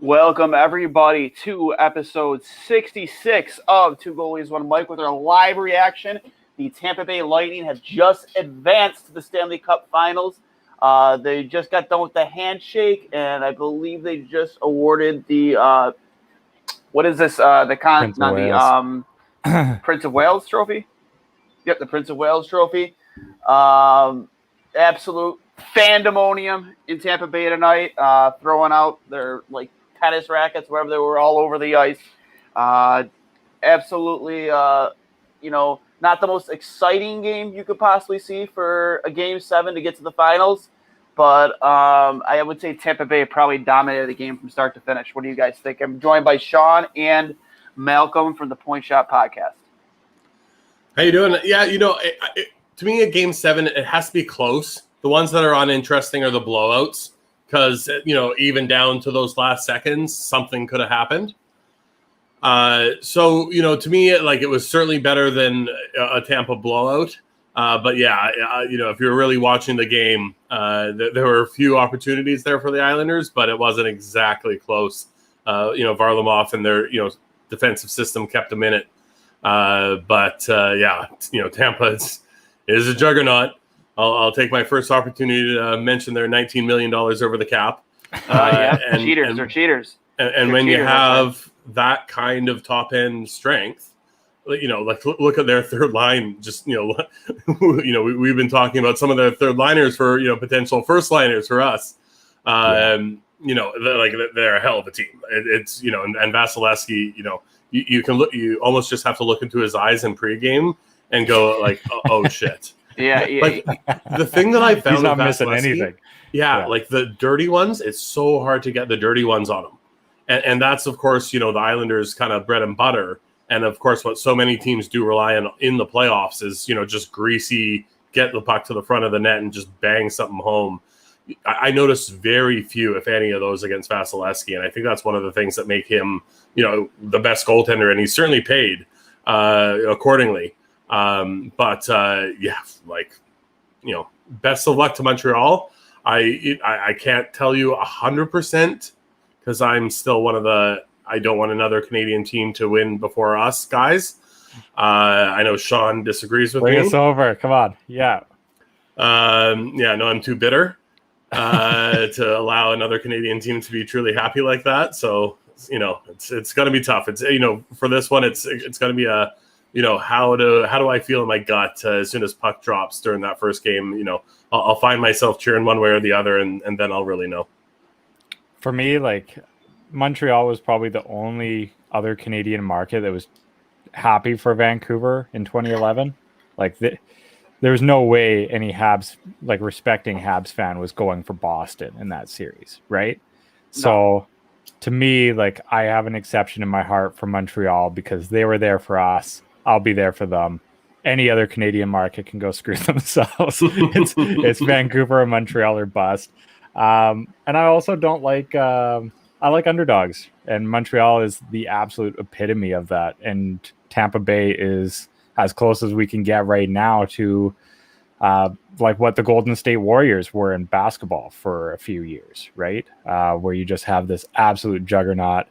Welcome, everybody, to episode 66 of Two Goalies, One Mic with our live reaction. The Tampa Bay Lightning have just advanced to the Stanley Cup Finals. They just got done with the handshake, and I believe they just awarded the what is this? Prince Prince of Wales trophy. Yep, the Prince of Wales trophy. Absolute fandemonium in Tampa Bay tonight, throwing out their tennis rackets wherever they were all over the ice. Absolutely, not the most exciting game you could possibly see for a Game 7 to get to the finals, but I would say Tampa Bay probably dominated the game from start to finish. What do you guys think? I'm joined by Sean and Malcolm from the Point Shot Podcast. How you doing? Yeah, to me, a Game 7, it has to be close. The ones that are uninteresting are the blowouts because, even down to those last seconds, something could have happened. To me, it was certainly better than a Tampa blowout. But yeah, if you're really watching the game, there were a few opportunities there for the Islanders, but it wasn't exactly close. Varlamov and their, defensive system kept them in it. Tampa is a juggernaut. I'll take my first opportunity to mention they're $19 million over the cap. Cheaters are cheaters. And when you have that kind of top-end strength, look at their third line. Just, we've been talking about some of their third liners for, potential first liners for us. They're a hell of a team. It's, and Vasilevsky, you almost just have to look into his eyes in pregame and go oh shit. Yeah. The thing that I found, he's not missing anything. Yeah, the dirty ones, it's so hard to get the dirty ones on them. And that's, of course, the Islanders' kind of bread and butter. And, of course, what so many teams do rely on in the playoffs is, just greasy, get the puck to the front of the net and just bang something home. I noticed very few, if any, of those against Vasilevsky. And I think that's one of the things that make him, the best goaltender. And he's certainly paid accordingly. Best of luck to Montreal. I can't tell you 100% because I'm still I don't want another Canadian team to win before us guys. I know Sean disagrees with me. Bring us over. Come on. Yeah. I'm too bitter to allow another Canadian team to be truly happy like that. So, it's going to be tough. It's, for this one, it's going to be a, how do I feel in my gut as soon as puck drops during that first game? I'll find myself cheering one way or the other, and then I'll really know. For me, Montreal was probably the only other Canadian market that was happy for Vancouver in 2011. There was no way any Habs, respecting Habs fan was going for Boston in that series, right? No. So to me, I have an exception in my heart for Montreal because they were there for us. I'll be there for them. Any other Canadian market can go screw themselves. It's Vancouver or Montreal or bust. And I also don't I like underdogs, and Montreal is the absolute epitome of that. And Tampa Bay is as close as we can get right now to what the Golden State Warriors were in basketball for a few years, right? Where you just have this absolute juggernaut,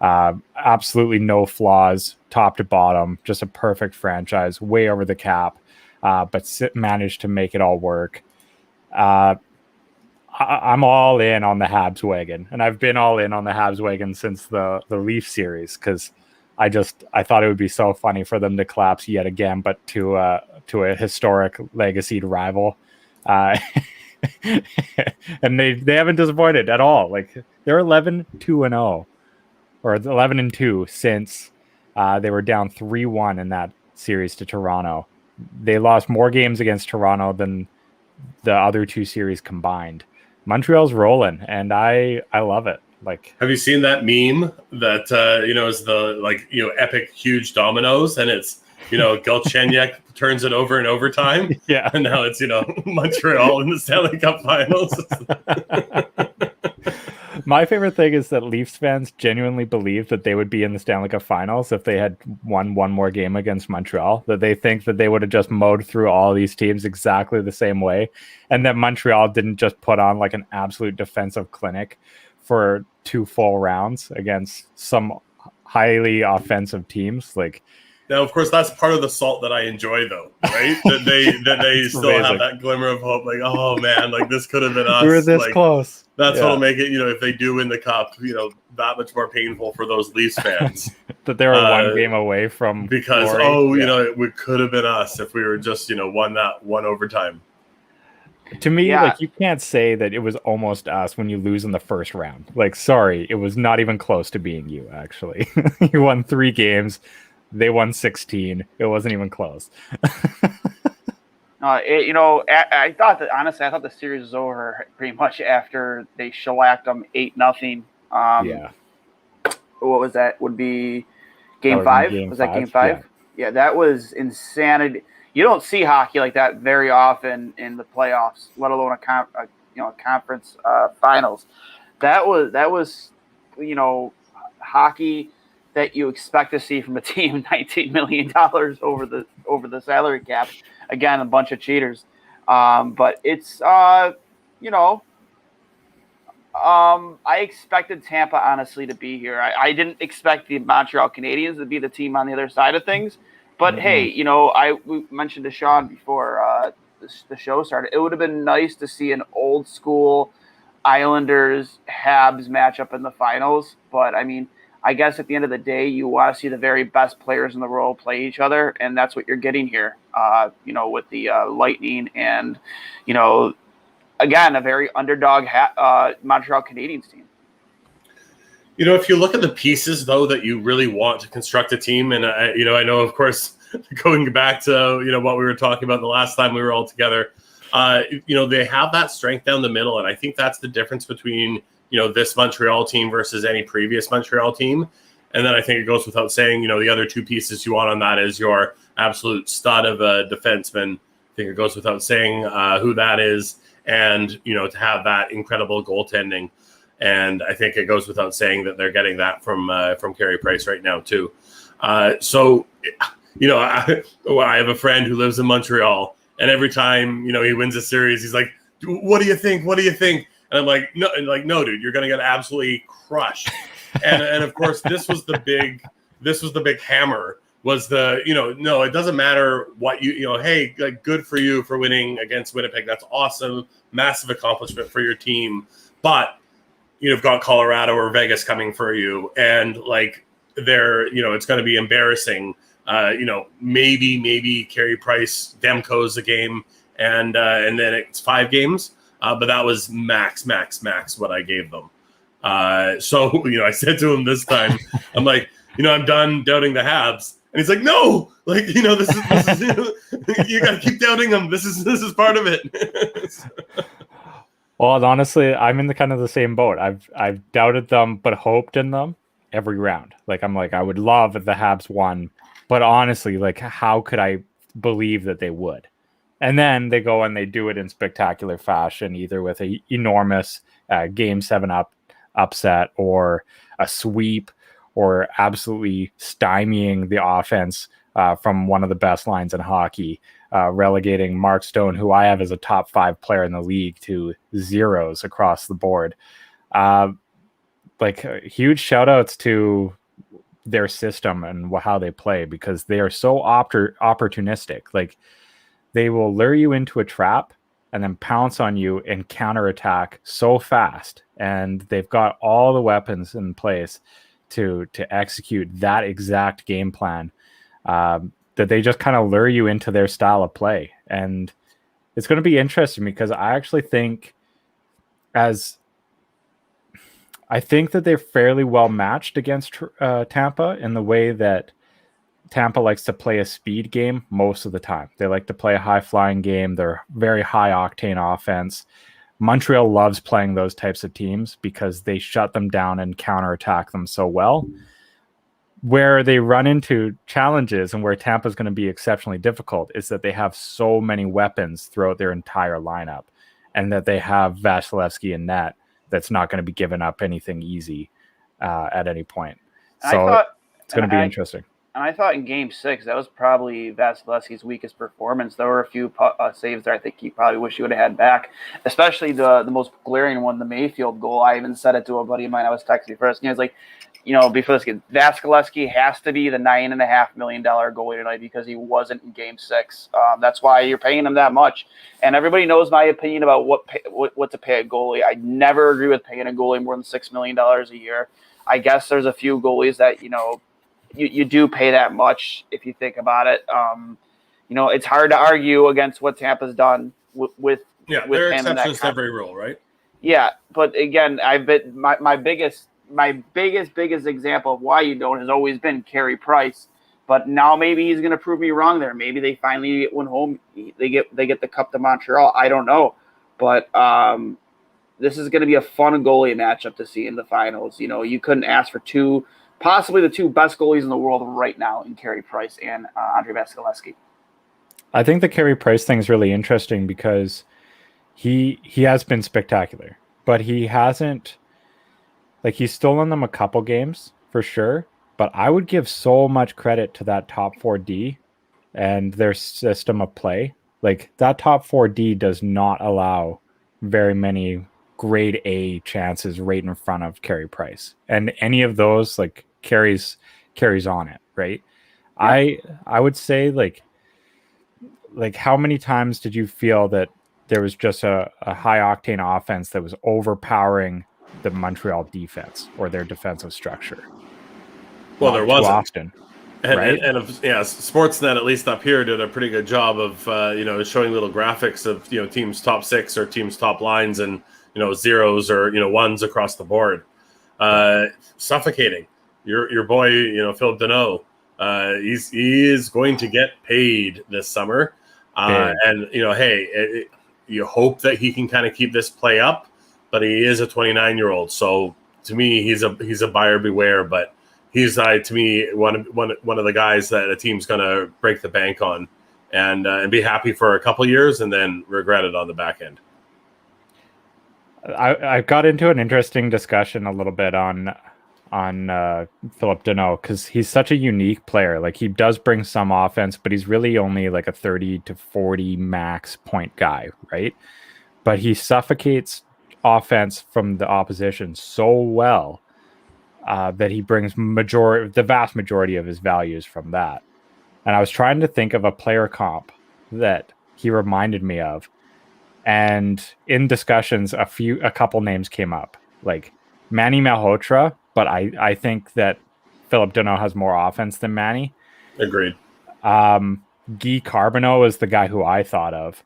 absolutely no flaws, top to bottom, just a perfect franchise, way over the cap, but managed to make it all work. I'm all in on the Habs wagon, and I've been all in on the Habs wagon since the Leaf series because I thought it would be so funny for them to collapse yet again, but to a historic legacied rival, and they haven't disappointed at all. They're 11-2-0 or 11-2 since they were down 3-1 in that series to Toronto. They lost more games against Toronto than the other two series combined. Montreal's rolling, and I love it. Have you seen that meme that is the epic huge dominoes, and it's Galchenyuk turns it over in overtime, yeah, and now it's Montreal in the Stanley Cup Finals. My favorite thing is that Leafs fans genuinely believe that they would be in the Stanley Cup Finals if they had won one more game against Montreal, that they think that they would have just mowed through all these teams exactly the same way, and that Montreal didn't just put on an absolute defensive clinic for 2 full rounds against some highly offensive teams. Like, now, of course, that's part of the salt that I enjoy, though, right? That they still amazing. have that glimmer of hope. Like, oh man, like this could have been us. We were this like, close. That's what'll make it, if they do win the cup, that much more painful for those Leafs fans. That they were 1 game away from because glory. it could have been us if we were just won that one overtime. To me, like, you can't say that it was almost us when you lose in the first round. Like, sorry, it was not even close to being you. Actually, you won 3 games. They won 16. It wasn't even close. I thought the series was over pretty much after they shellacked them 8-0. What was that? Would be Game 5? Was that Game 5? Yeah, that was insanity. You don't see hockey like that very often in the playoffs, let alone a conference finals. That was hockey that you expect to see from a team $19 million over the salary cap. Again, a bunch of cheaters. But it's I expected Tampa honestly to be here. I didn't expect the Montreal Canadiens to be the team on the other side of things. But hey, we mentioned to Sean before the show started. It would have been nice to see an old school Islanders Habs matchup in the finals. But I mean, I guess at the end of the day, you want to see the very best players in the world play each other, and that's what you're getting here. With the Lightning and, again, a very underdog Montreal Canadiens team. If you look at the pieces, though, that you really want to construct a team, and I know, of course, going back to what we were talking about the last time we were all together, they have that strength down the middle, and I think that's the difference between this Montreal team versus any previous Montreal team. And then I think it goes without saying, the other 2 pieces you want on that is your absolute stud of a defenseman. I think it goes without saying who that is, and to have that incredible goaltending. And I think it goes without saying that they're getting that from Carey Price right now too. So I have a friend who lives in Montreal, and every time he wins a series, he's like, "What do you think? What do you think?" And I'm like, no, dude, you're gonna get absolutely crushed. And of course, this was the big hammer. Was no, it doesn't matter what hey, like, good for you for winning against Winnipeg. That's awesome, massive accomplishment for your team. But you've got Colorado or Vegas coming for you, and like it's going to be embarrassing. Maybe Carey Price Demko's a game, and then it's 5 games. But that was max what I gave them. So I said to him this time, I'm like, I'm done doubting the Habs, and he's like, no, like this is you got to keep doubting them. This is part of it. Well, and honestly, I'm in the kind of the same boat. I've doubted them, but hoped in them every round. Like, I'm like, I would love if the Habs won, but honestly, like, how could I believe that they would? And then they go and they do it in spectacular fashion, either with an enormous Game 7 upset or a sweep, or absolutely stymieing the offense from one of the best lines in hockey, relegating Mark Stone, who I have as a top 5 player in the league, to 0s across the board. Huge shout outs to their system and how they play, because they are so opportunistic. Like, they will lure you into a trap and then pounce on you and counterattack so fast. And they've got all the weapons in place to execute that exact game plan, that they just kind of lure you into their style of play. And it's going to be interesting, because I actually think that they're fairly well matched against Tampa, in the way that Tampa likes to play a speed game most of the time. They like to play a high-flying game. They're very high-octane offense. Montreal loves playing those types of teams because they shut them down and counterattack them so well. Where they run into challenges, and where Tampa's going to be exceptionally difficult, is that they have so many weapons throughout their entire lineup, and that they have Vasilevsky in net that's not going to be giving up anything easy at any point. So it's going to be interesting. And I thought in Game 6, that was probably Vasilevsky's weakest performance. There were a few saves there I think he probably wish he would have had back, especially the most glaring one, the Mayfield goal. I even said it to a buddy of mine. I was texting first, and he was like, before this game, Vasilevsky has to be the $9.5 million goalie tonight because he wasn't in Game 6. That's why you're paying him that much. And everybody knows my opinion about what to pay a goalie. I never agree with paying a goalie more than $6 million a year. I guess there's a few goalies that, you do pay that much if you think about it. It's hard to argue against what Tampa's done with there are him exceptions to every rule, right? Yeah, but again, I've been my biggest example of why you don't has always been Carey Price. But now maybe he's going to prove me wrong there. Maybe they finally get one home. They get the cup to Montreal. I don't know, but this is going to be a fun goalie matchup to see in the finals. You couldn't ask for possibly the two best goalies in the world right now in Carey Price and Andrei Vasilevsky. I think the Carey Price thing is really interesting because he has been spectacular, but he hasn't, he's stolen them a couple games for sure, but I would give so much credit to that top 4D and their system of play. That top 4D does not allow very many grade A chances right in front of Carey Price, and any of those carries on it, right? Yeah. I would say how many times did you feel that there was just a high octane offense that was overpowering the Montreal defense or their defensive structure? Well, there wasn't often, right? And Sportsnet, at least up here, did a pretty good job of showing little graphics of teams' top six or teams' top lines and zeros or ones across the board. Suffocating. Your boy, Philip Deneau, he is going to get paid this summer. And, you hope that he can kind of keep this play up, but he is a 29-year-old. So to me, he's a buyer beware, but he's to me, one of the guys that a team's going to break the bank on and be happy for a couple years and then regret it on the back end. I got into an interesting discussion a little bit on Philip Deneau because he's such a unique player. He does bring some offense, but he's really only a 30 to 40 max point guy, right? But he suffocates offense from the opposition so well that he brings the vast majority of his values from that. And I was trying to think of a player comp that he reminded me of. And in discussions, a couple names came up, like Manny Malhotra, but I think that Philip Deneau has more offense than Manny. Agreed. Guy Carbonneau is the guy who I thought of.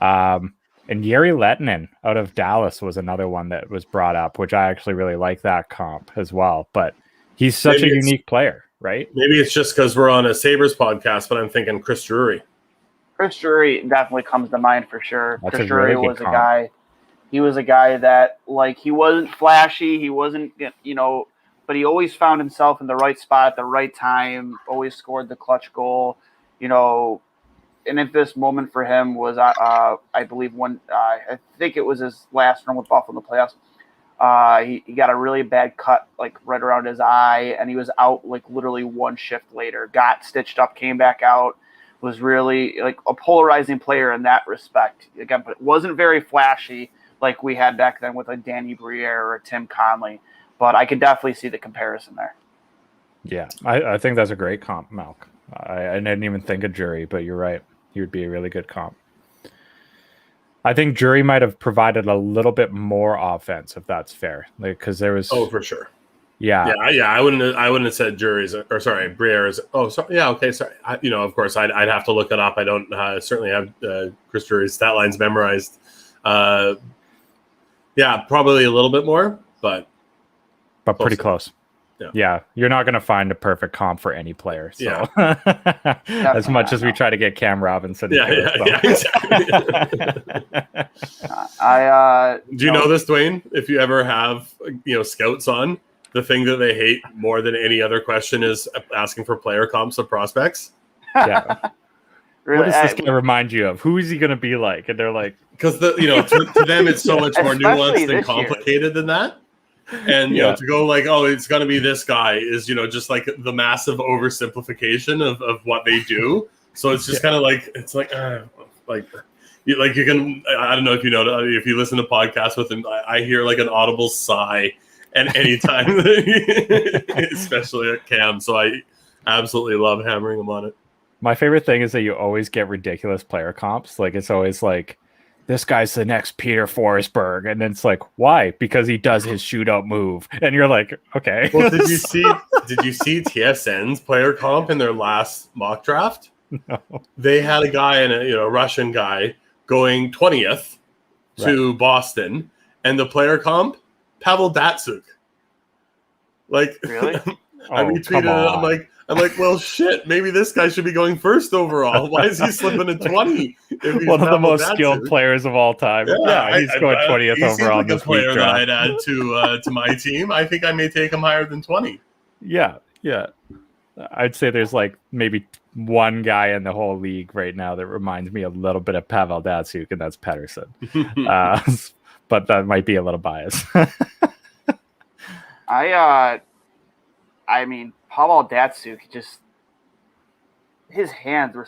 And Jere Lehtinen out of Dallas was another one that was brought up, which I actually really like that comp as well. But he's such a unique player, right? Maybe it's just because we're on a Sabres podcast, but I'm thinking Chris Drury. Chris Drury definitely comes to mind for sure. That's Chris Drury was a guy. He was a guy that he wasn't flashy. He wasn't, but he always found himself in the right spot at the right time. Always scored the clutch goal, And if this moment for him was, I believe I think it was his last run with Buffalo in the playoffs. He got a really bad cut, right around his eye, and he was out literally one shift later. Got stitched up, came back out. Was really a polarizing player in that respect. Again, but it wasn't very flashy like we had back then with Danny Briere or Tim Connolly. But I could definitely see the comparison there. Yeah, I think that's a great comp, Malk. I didn't even think of Drury, but you're right. He would be a really good comp. I think Drury might have provided a little bit more offense, if that's fair. Because there was... Oh, for sure. Yeah. I wouldn't have said Briere is. Oh, sorry. Yeah, okay, sorry. Of course, I'd have to look it up. I don't certainly have Chris Drury's stat lines memorized. Yeah, probably a little bit more, but pretty close. Yeah, you're not going to find a perfect comp for any player. So yeah. As much as we try to get Cam Robinson. Yeah, exactly. Do you know this, Duane? If you ever have scouts on, the thing that they hate more than any other question is asking for player comps of prospects. Yeah. Really, what is this going to remind you of? Who is he going to be like? And they're like, because to them it's so much more nuanced and complicated than that. And to go like, oh, it's gonna be this guy is just like the massive oversimplification of what they do. So it's just kind of like you can, I don't know if you know, if you listen to podcasts with him, I hear like an audible sigh and anytime, especially at Cam. So I absolutely love hammering him on it. My favorite thing is that you always get ridiculous player comps. Like it's always like, this guy's the next Peter Forsberg, and then it's like, why? Because he does his shootout move, and you're like, okay. Well, did you see TSN's player comp in their last mock draft? No. They had a guy a Russian guy going 20th to Boston, and the player comp, Pavel Datsyuk. Like, really? I retweeted it. I'm like, well, shit. Maybe this guy should be going first overall. Why is he slipping to 20? One of the most skilled players of all time. Yeah, he's going 20th overall. Like this player that I'd add to my team. I think I may take him higher than 20. Yeah. I'd say there's like maybe one guy in the whole league right now that reminds me a little bit of Pavel Datsyuk, and that's Pettersson. But that might be a little biased. I mean, Pavel Datsyuk, his hands were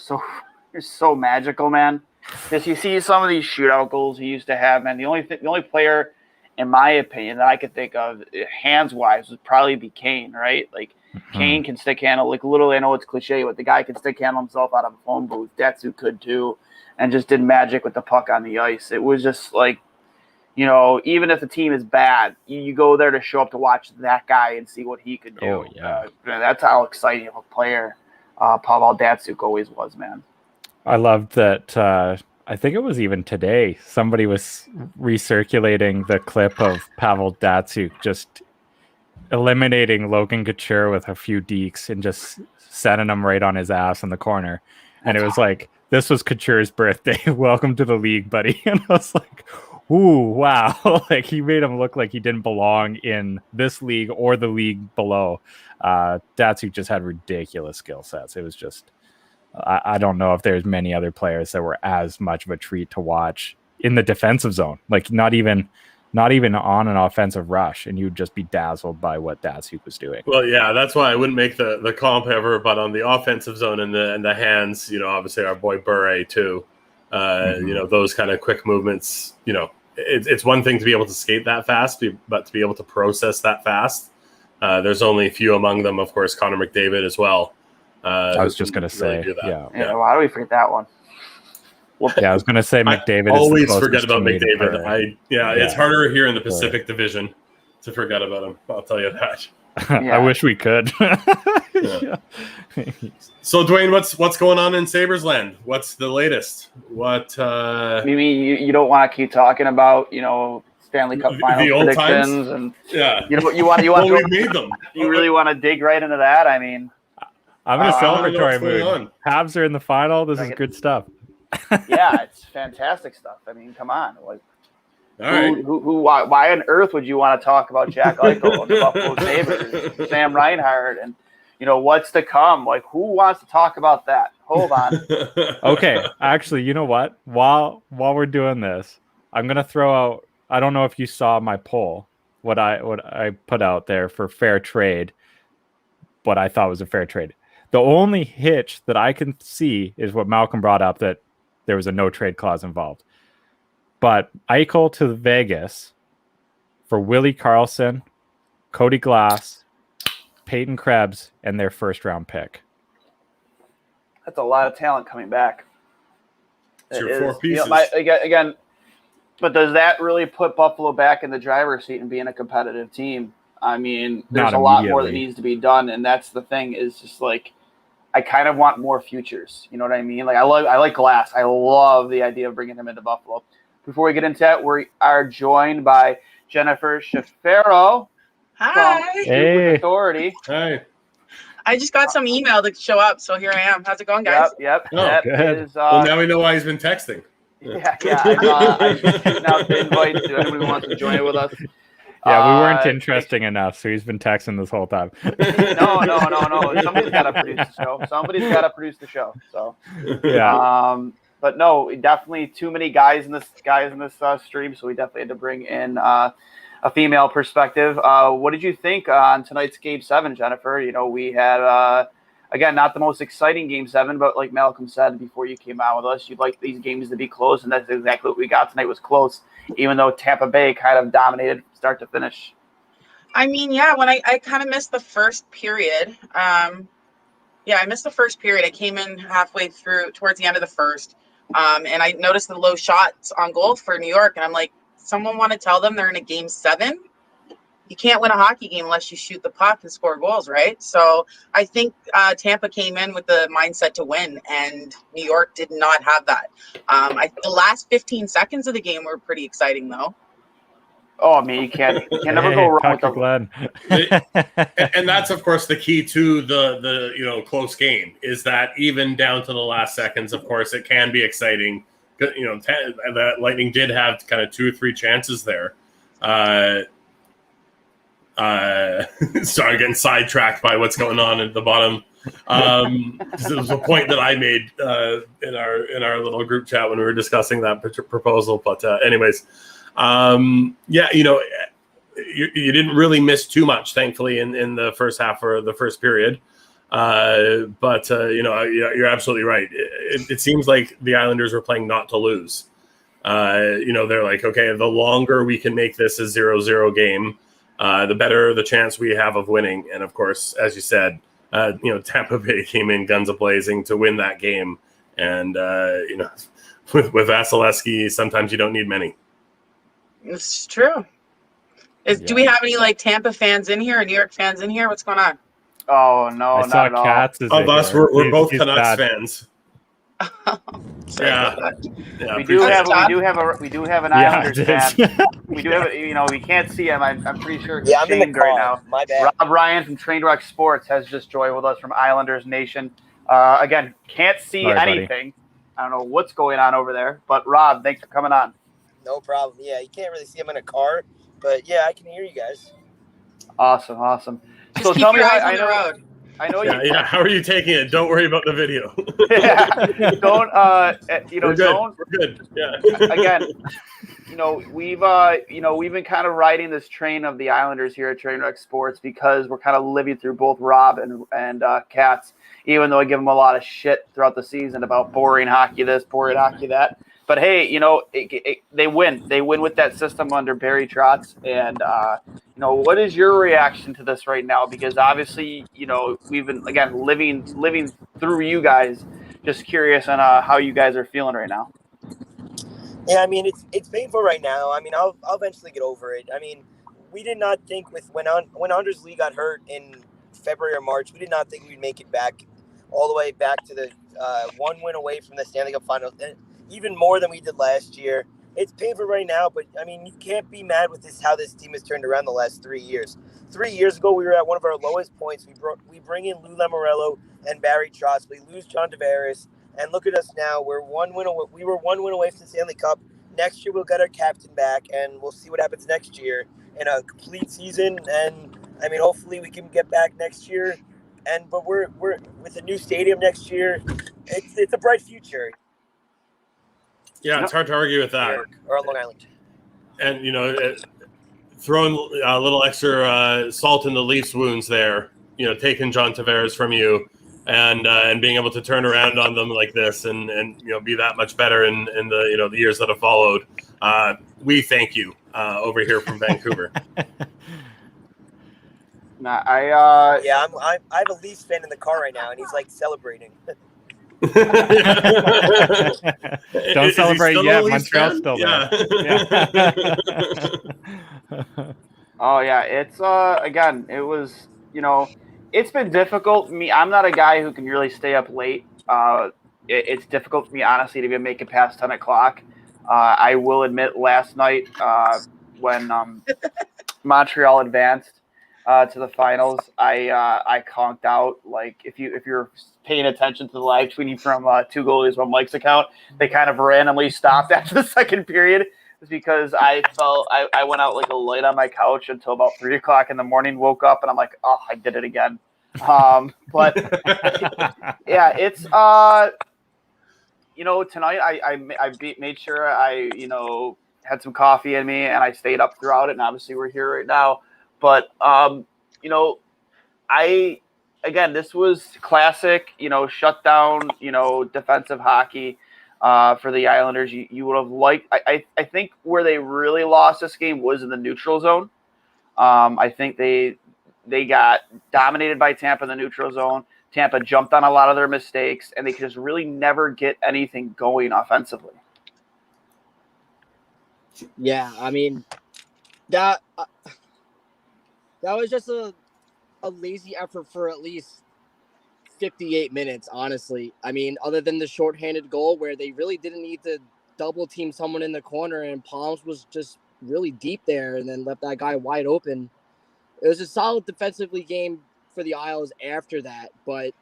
so magical, man. Just you see some of these shootout goals he used to have, man. The only player, in my opinion, that I could think of hands wise would probably be Kane, right? Like Kane can stick handle, like literally. I know it's cliche, but the guy can stick handle himself out of a phone booth. Datsyuk could too, and just did magic with the puck on the ice. It was just like, even if the team is bad, you go there to show up to watch that guy and see what he could do. Oh, yeah. That's how exciting of a player Pavel Datsyuk always was, man. I loved that. I think it was even today, somebody was recirculating the clip of Pavel Datsyuk just eliminating Logan Couture with a few dekes and just sending him right on his ass in the corner. And it was like, this was Couture's birthday. Welcome to the league, buddy. And I was like, ooh, wow. Like he made him look like he didn't belong in this league or the league below. Datsyuk just had ridiculous skill sets. It was just, I don't know if there's many other players that were as much of a treat to watch in the defensive zone. Like not even on an offensive rush, and you'd just be dazzled by what Datsyuk was doing. Well, yeah, that's why I wouldn't make the comp ever, but on the offensive zone and the hands, obviously our boy Bure too. Those kind of quick movements, it's one thing to be able to skate that fast, but to be able to process that fast, there's only a few among them, of course, Connor McDavid as well. I was just going to say, yeah. Why do we forget that one? Well, I was going to say McDavid. I always forget about McDavid. It's harder here in the Pacific Division to forget about him. I'll tell you that. I wish we could. So, Duane, what's going on in Sabres land? What's the latest? What? You mean you don't want to keep talking about Stanley Cup final predictions and you want well, we made them. You really want to dig right into that? I mean, I'm in a celebratory mood. Habs are in the final. This is good stuff. Yeah, it's fantastic stuff. I mean, come on. Like, all right. Why on earth would you want to talk about Jack Eichel and the Buffalo Sabres, Sam Reinhart, and what's to come? Like, who wants to talk about that? Hold on. Okay, actually, you know what? While we're doing this, I'm gonna throw out. I don't know if you saw my poll. What I put out there for fair trade. What I thought was a fair trade. The only hitch that I can see is what Malcolm brought up, that there was a no trade clause involved. But Eichel to Vegas for Willie Karlsson, Cody Glass, Peyton Krebs, and their first round pick. That's a lot of talent coming back. It's your four pieces. Again, but does that really put Buffalo back in the driver's seat and being a competitive team? I mean, there's a lot more that needs to be done, and that's the thing. Is just like, I kind of want more futures. You know what I mean? Like I like Glass. I love the idea of bringing him into Buffalo. Before we get into that, we are joined by Jennifer Shafaro. Hi. Hey. Authority. Hi. I just got some email to show up, so here I am. How's it going, guys? Yep. Oh, that good. is, well, now we know why he's been texting. Yeah. I'm shooting out the invite to anybody who wants to join it with us. Yeah, we weren't interesting enough, so he's been texting this whole time. No. Somebody's got to produce the show. So yeah. But no, definitely too many guys in this stream, so we definitely had to bring in a female perspective. What did you think on tonight's Game 7, Jennifer? We had, again, not the most exciting Game 7, but like Malcolm said before you came out with us, you'd like these games to be close, and that's exactly what we got tonight, was close, even though Tampa Bay kind of dominated start to finish. I mean, yeah, when I kind of missed the first period. I missed the first period. I came in halfway through, towards the end of the first, and I noticed the low shots on goal for New York, and I'm like, someone want to tell them they're in a Game 7? You can't win a hockey game unless you shoot the puck and score goals, right? So I think Tampa came in with the mindset to win, and New York did not have that. The last 15 seconds of the game were pretty exciting, though. Oh, I mean, you can't never go wrong with the Glenn. And that's of course the key to the close game, is that even down to the last seconds, of course, it can be exciting. That Lightning did have kind of 2 or 3 chances there. Sorry, getting sidetracked by what's going on at the bottom. It was a point that I made in our little group chat when we were discussing that proposal. But anyways. You didn't really miss too much, thankfully, in the first half or the first period. But you're absolutely right. It seems like the Islanders were playing not to lose. They're like, okay, the longer we can make this a 0-0 game, the better the chance we have of winning. And of course, as you said, Tampa Bay came in guns a-blazing to win that game. And, with Vasilevsky, sometimes you don't need many. It's true. Do we have any Tampa fans in here or New York fans in here? What's going on? Oh, no, not at all. Of us, we're both Canucks fans. Yeah. We do have an Islanders fan. We do have we can't see him. I'm pretty sure he's shamed right now. My bad. Rob Ryan from Trainwreck Sports has just joined with us from Islanders Nation. Again, can't see anything. Buddy. I don't know what's going on over there, but Rob, thanks for coming on. No problem. Yeah, you can't really see him in a car, but yeah, I can hear you guys. Awesome. Just so keep tell me your how eyes on the road. I know you. Yeah. How are you taking it? Don't worry about the video. Don't. We're good. Don't. We're good. Yeah. Again, we've been kind of riding this train of the Islanders here at Trainwreck Sports because we're kind of living through both Rob and Katz, even though I give them a lot of shit throughout the season about boring hockey this, boring hockey that. But hey, they win. They win with that system under Barry Trotz. And what is your reaction to this right now? Because obviously, we've been living through you guys. Just curious on how you guys are feeling right now. Yeah, I mean it's painful right now. I mean I'll eventually get over it. I mean we did not think when Anders Lee got hurt in February or March, we did not think we'd make it back all the way back to the 1 win away from the Stanley Cup Finals. Even more than we did last year. It's painful right now, but I mean, you can't be mad with how this team has turned around the last 3 years. 3 years ago, we were at one of our lowest points. We bring in Lou Lamoriello and Barry Trotz. We lose John Tavares, and look at us now. We're 1 win away. We were 1 win away from the Stanley Cup. Next year, we'll get our captain back, and we'll see what happens next year in a complete season. And I mean, hopefully, we can get back next year. But we're with a new stadium next year. It's a bright future. Yeah, it's hard to argue with that. Or Long Island. And, throwing a little extra salt in the Leafs' wounds there, taking John Tavares from you and being able to turn around on them like this and be that much better in the the years that have followed. We thank you over here from Vancouver. I have a Leafs fan in the car right now, and he's celebrating. Don't celebrate yet. Montreal's still there. Oh yeah, it's again. It was it's been difficult for me. I'm not a guy who can really stay up late. It's difficult for me honestly to even make it past 10 o'clock. I will admit, last night when Montreal advanced to the finals, I conked out. Like if you're paying attention to the live tweeting from Two Goalies One Mike's account, they kind of randomly stopped after the second period. It's because I felt I went out like a light on my couch until about 3 o'clock in the morning. Woke up and I'm like, oh, I did it again. But yeah, it's tonight I made sure I had some coffee in me, and I stayed up throughout it. And obviously, we're here right now. But this was classic, shutdown, defensive hockey for the Islanders. You would have liked. I think where they really lost this game was in the neutral zone. I think they got dominated by Tampa in the neutral zone. Tampa jumped on a lot of their mistakes, and they could just really never get anything going offensively. Yeah, I mean that was just a lazy effort for at least 58 minutes, honestly. I mean, other than the shorthanded goal where they really didn't need to double team someone in the corner, and Palms was just really deep there and then left that guy wide open. It was a solid defensively game for the Isles after that, but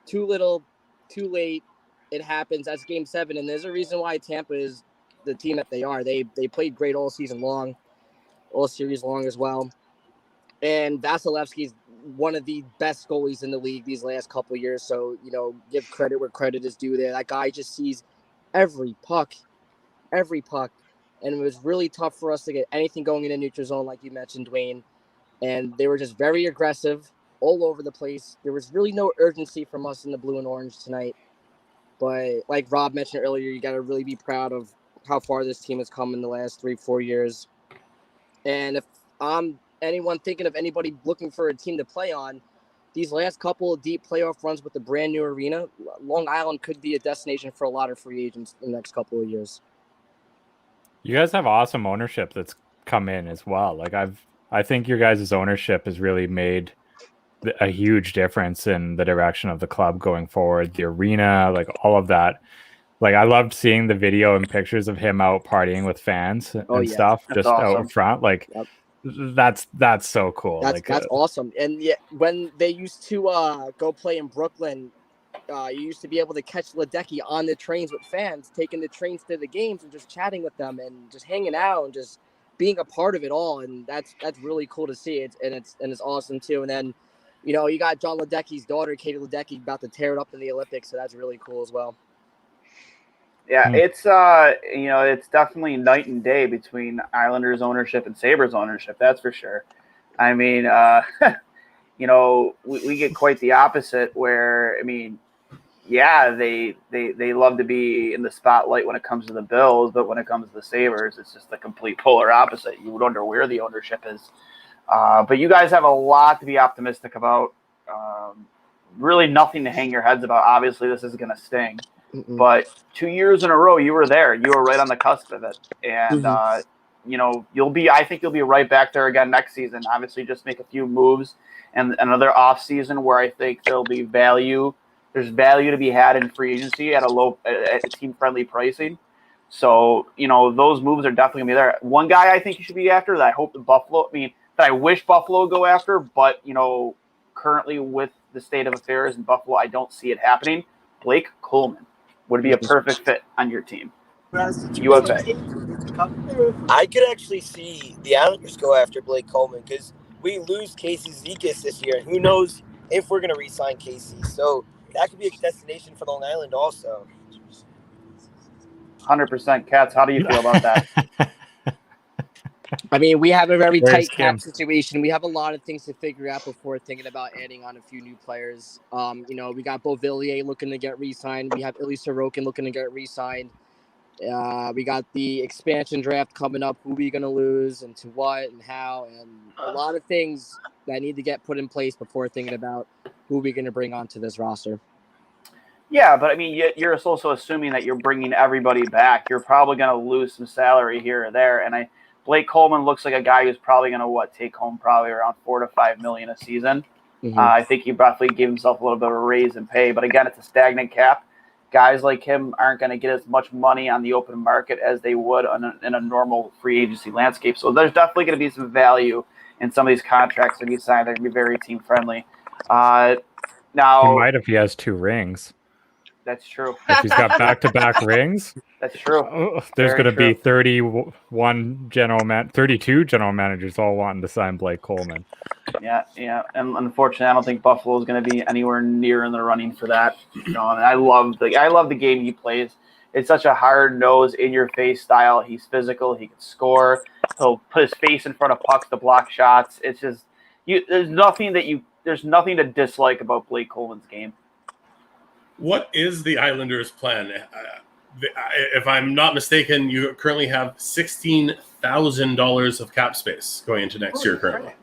too little, too late. It happens. That's game 7, and there's a reason why Tampa is the team that they are. They played great all season long, all series long as well. And Vasilevsky's one of the best goalies in the league these last couple of years. So, give credit where credit is due there. That guy just sees every puck. And it was really tough for us to get anything going in the neutral zone, like you mentioned, Duane. And they were just very aggressive all over the place. There was really no urgency from us in the blue and orange tonight. But like Rob mentioned earlier, you got to really be proud of how far this team has come in the last 3-4 years. And if I'm anyone thinking of anybody looking for a team to play on, these last couple of deep playoff runs with the brand new arena, Long Island could be a destination for a lot of free agents in the next couple of years. You guys have awesome ownership that's come in as well. Like I think your guys' ownership has really made a huge difference in the direction of the club going forward. The arena, like all of that. Like I loved seeing the video and pictures of him out partying with fans and stuff, That's just awesome. out front. Like that's so cool. That's awesome. And yeah, when they used to go play in Brooklyn, you used to be able to catch Ledecky on the trains with fans, taking the trains to the games and just chatting with them and just hanging out and just being a part of it all. And that's really cool to see. It's awesome too. And then, you got John Ledecky's daughter, Katie Ledecky, about to tear it up in the Olympics. So that's really cool as well. Yeah, it's it's definitely night and day between Islanders ownership and Sabres ownership. That's for sure. I mean, we get quite the opposite. Where they love to be in the spotlight when it comes to the Bills, but when it comes to the Sabres, it's just the complete polar opposite. You would wonder where the ownership is. But you guys have a lot to be optimistic about. Really nothing to hang your heads about. Obviously, this is going to sting. Mm-mm. But 2 years in a row, you were there. You were right on the cusp of it. And, I think you'll be right back there again next season. Obviously, just make a few moves and another off season where I think there'll be value. There's value to be had in free agency at a team-friendly pricing. So, those moves are definitely going to be there. One guy I think you should be after that I wish Buffalo go after, but, currently with the state of affairs in Buffalo, I don't see it happening. Blake Coleman would be a perfect fit on your team. UFA. I could actually see the Islanders go after Blake Coleman because we lose Casey Zekas this year. And who knows if we're going to re-sign Casey. So that could be a destination for Long Island also. 100%. Cats, how do you feel about that? I mean, we have a very tight cap situation. We have a lot of things to figure out before thinking about adding on a few new players. We got Beauvillier looking to get re-signed. We have Ilya Sorokin looking to get re-signed. We got the expansion draft coming up. Who are we going to lose and to what and how? And a lot of things that need to get put in place before thinking about who we're going to bring onto this roster. Yeah, but I mean, you're also assuming that you're bringing everybody back. You're probably going to lose some salary here or there. And Blake Coleman looks like a guy who's probably going to take home probably around $4 to $5 million a season. Mm-hmm. I think he definitely gave himself a little bit of a raise in pay, but again, it's a stagnant cap. Guys like him aren't going to get as much money on the open market as they would in a normal free agency landscape. So there's definitely going to be some value in some of these contracts that he signed. They're going to be very team friendly. Now he might if he has 2 rings. That's true. If he's got back-to-back rings, that's true. There's going to be 32 general managers all wanting to sign Blake Coleman. Yeah, and unfortunately, I don't think Buffalo is going to be anywhere near in the running for that. And I love the game he plays. It's such a hard nose, in your face style. He's physical. He can score. He'll put his face in front of pucks to block shots. It's just there's nothing to dislike about Blake Coleman's game. What is the Islanders' plan? If I'm not mistaken, you currently have $16,000 of cap space going into next year currently.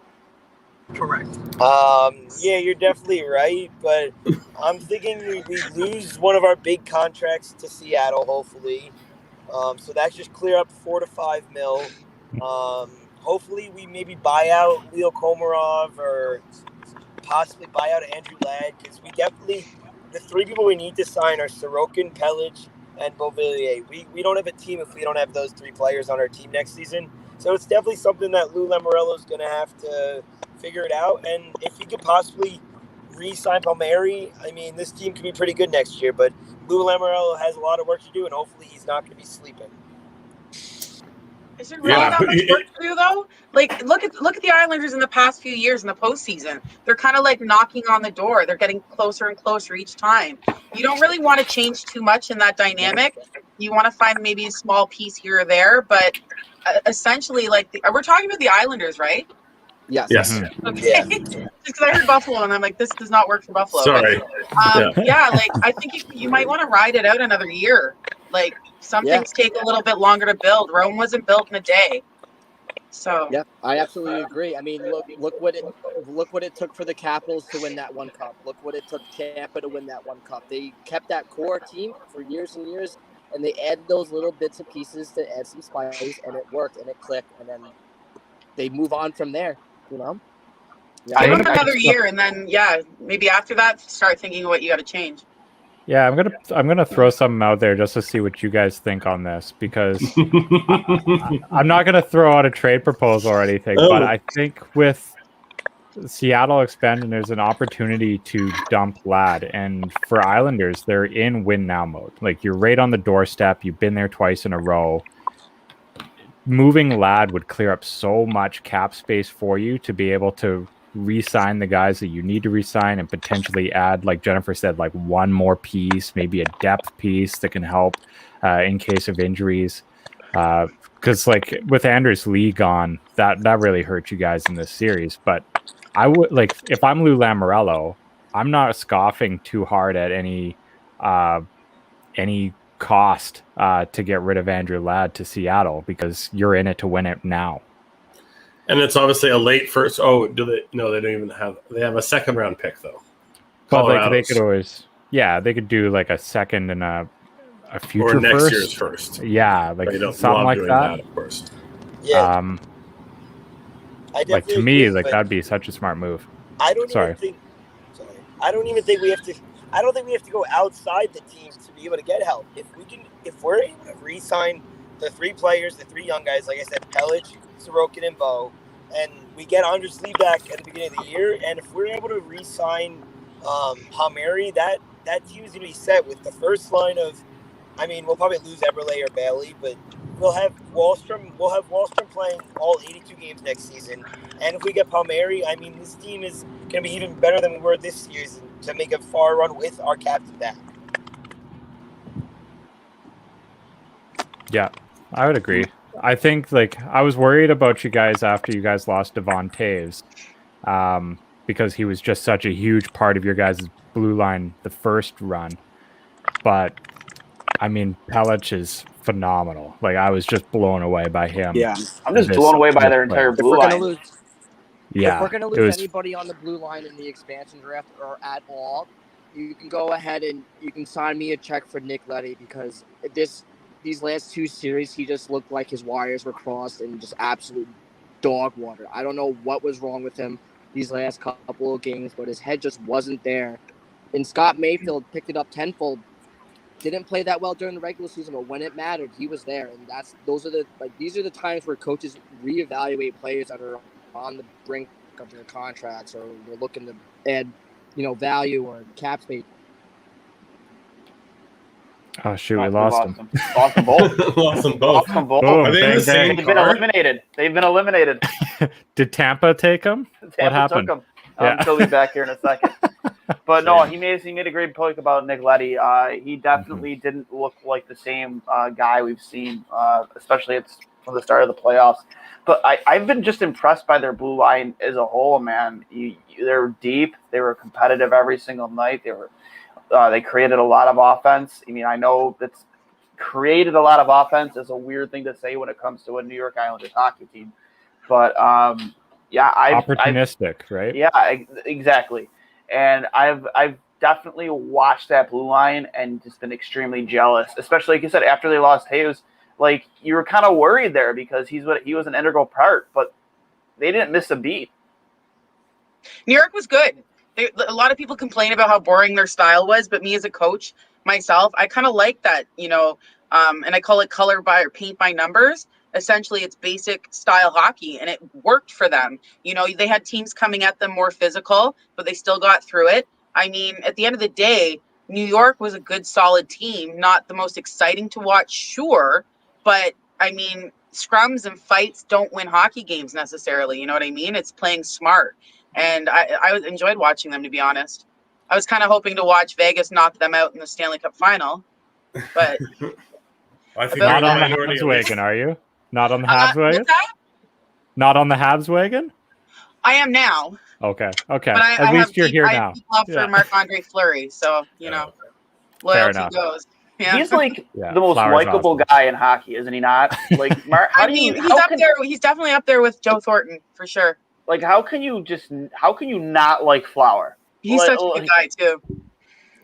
Correct. Yeah, you're definitely right, but I'm thinking we lose one of our big contracts to Seattle, hopefully. So that's just clear up 4 to 5 mil. Hopefully we maybe buy out Leo Komarov or possibly buy out Andrew Ladd, because the 3 people we need to sign are Sorokin, Pellich, and Beauvillier. We don't have a team if we don't have those 3 players on our team next season. So it's definitely something that Lou Lamoriello's going to have to figure it out. And if he could possibly re-sign Palmieri, I mean, this team could be pretty good next year. But Lou Lamoriello has a lot of work to do, and hopefully he's not going to be sleeping. Is there really that much work to do, though? Like, look at the Islanders in the past few years in the postseason. They're kind of like knocking on the door. They're getting closer and closer each time. You don't really want to change too much in that dynamic. You want to find maybe a small piece here or there, but essentially, like, we're talking about the Islanders, right? Yes. Okay. Yeah. Just because I heard Buffalo, and I'm like, this does not work for Buffalo. Sorry. But, like, I think you might want to ride it out another year. Like, some things take a little bit longer to build. Rome wasn't built in a day. So. Yeah, I absolutely agree. I mean, look what it took for the Capitals to win that one cup. Look what it took Tampa to win that one cup. They kept that core team for years and years, and they added those little bits and pieces to add some spice, and it worked and it clicked, and then they move on from there. You know. Yeah, give them another year, and then maybe after that, start thinking what you got to change. Yeah, I'm gonna throw something out there just to see what you guys think on this, because I'm not gonna throw out a trade proposal or anything, but I think with Seattle expanding, there's an opportunity to dump Ladd, and for Islanders, they're in win now mode. Like, you're right on the doorstep. You've been there twice in a row. Moving Ladd would clear up so much cap space for you to be able to re-sign the guys that you need to re-sign and potentially add, like Jennifer said, like one more piece, maybe a depth piece that can help in case of injuries. Because like with Anders Lee gone, that really hurt you guys in this series. But I would, like, if I'm Lou Lamoriello, I'm not scoffing too hard at any cost to get rid of Andrew Ladd to Seattle, because you're in it to win it now. And it's obviously a late first. Oh, do they? No, they don't even have. They have a second round pick though. But like, they could always, they could do like a second and a future or next first. Year's first. Yeah, like something like that. Of course. Yeah. Like, to me, like, that'd be such a smart move. I don't even think we have to. I don't think we have to go outside the team to be able to get help. If we're able to re-sign the 3 players, the 3 young guys, like I said, Pellich, Sorokin, and Bo, and we get Anders Lee back at the beginning of the year, and if we're able to re-sign Palmieri, that team is going to be set with the first line of, I mean, we'll probably lose Eberle or Bailey, but we'll have Wallstrom playing all 82 games next season. And if we get Palmieri, I mean, this team is going to be even better than we were this season to make a far run with our captain back. Yeah, I would agree. I think, like, I was worried about you guys after you guys lost Devon Taves, because he was just such a huge part of your guys' blue line the first run. But I mean, Pellich is phenomenal. Like, I was just blown away by him. Yeah, I'm just blown away by their entire blue line. If we're gonna lose anybody on the blue line in the expansion draft or at all, you can go ahead and you can sign me a check for Nick Leddy, because these last 2 series, he just looked like his wires were crossed and just absolute dog water. I don't know what was wrong with him these last couple of games, but his head just wasn't there. And Scott Mayfield picked it up tenfold. Didn't play that well during the regular season, but when it mattered, he was there. And these are the times where coaches reevaluate players that are on the brink of their contracts, or they're looking to add, value or cap space. Oh shoot, we lost them. Lost them both. Lost them both. Boom, Are they in the same They've been eliminated. Did Tampa take them? What happened? Took them. He'll be back here in a second. But no, Same. he made a great point about Nick Leddy. He definitely didn't look like the same guy we've seen, especially from the start of the playoffs. But I've been just impressed by their blue line as a whole, man. They were deep. They were competitive every single night. They created a lot of offense. I mean, I know that's created a lot of offense is a weird thing to say when it comes to a New York Islanders hockey team. But yeah, Opportunistic, right? yeah, exactly. And I've definitely watched that blue line and just been extremely jealous, especially like you said after they lost Hayes. Like you were kind of worried there because he was an integral part, but they didn't miss a beat. New York was good. A lot of people complain about how boring their style was, but me as a coach myself, I kind of like that, and I call it color by or paint by numbers. Essentially, it's basic style hockey, and it worked for them. They had teams coming at them more physical, but they still got through it. I mean, at the end of the day, New York was a good, solid team. Not the most exciting to watch, sure, but I mean, scrums and fights don't win hockey games necessarily. You know what I mean? It's playing smart. And I enjoyed watching them, to be honest. I was kind of hoping to watch Vegas knock them out in the Stanley Cup final, but I think Not they're on the minority Habs at least. wagon, are you? Not on the Habs wagon? what's that? Not on the Habs wagon? I am now, Okay. Okay. but At least you're here I have now. deep love Yeah. for Marc-Andre Fleury, so Yeah. loyalty enough. goes. Yeah. He's like Yeah, the most Flower's likable awesome. guy in hockey, isn't he not? Like, I mean, he's up there. He's definitely up there with Joe Thornton for sure. Like, how can you not like Flower? He's such a good guy too.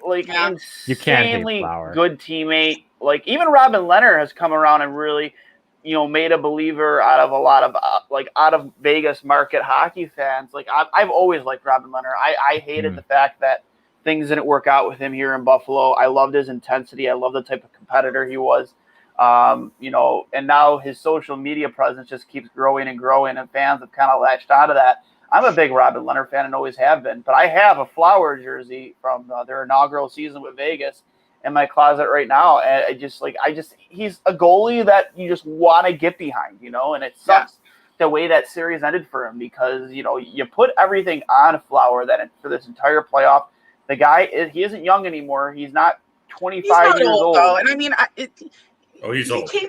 Like Yeah. You can't hate insanely Flower. good teammate. Like even Robin Leonard has come around and really, made a believer out of a lot of out of Vegas market hockey fans. Like I've always liked Robin Leonard. I hated the fact that things didn't work out with him here in Buffalo. I loved his intensity. I loved the type of competitor he was. And now his social media presence just keeps growing and growing, and fans have kind of latched onto that. I'm a big Robin Leonard fan and always have been, but I have a Flower jersey from their inaugural season with Vegas in my closet right now. And he's a goalie that you just want to get behind, and it sucks the way that series ended for him because, you put everything on Flower for this entire playoff. The guy, he isn't young anymore. He's not 25 years old. Though. And I mean, he's old. He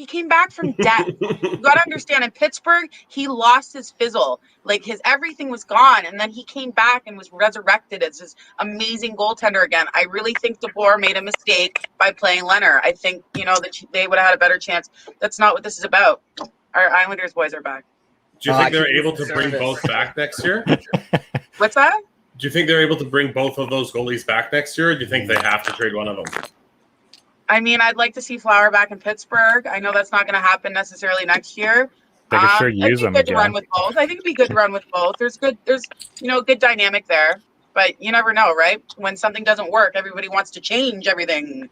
came back from death. You got to understand, in Pittsburgh, he lost his fizzle. Like his everything was gone, and then he came back and was resurrected as this amazing goaltender again. I really think DeBoer made a mistake by playing Leonard. I think that they would have had a better chance. That's not what this is about. Our Islanders boys are back. Do you think they're able to bring both back next year? What's that? Do you think they're able to bring both of those goalies back next year, or do you think they have to trade one of them? I mean, I'd like to see Flower back in Pittsburgh. I know that's not going to happen necessarily next year. They could sure use them again. To run with both. I think it'd be good to run with both. There's good dynamic there. But you never know, right? When something doesn't work, everybody wants to change everything.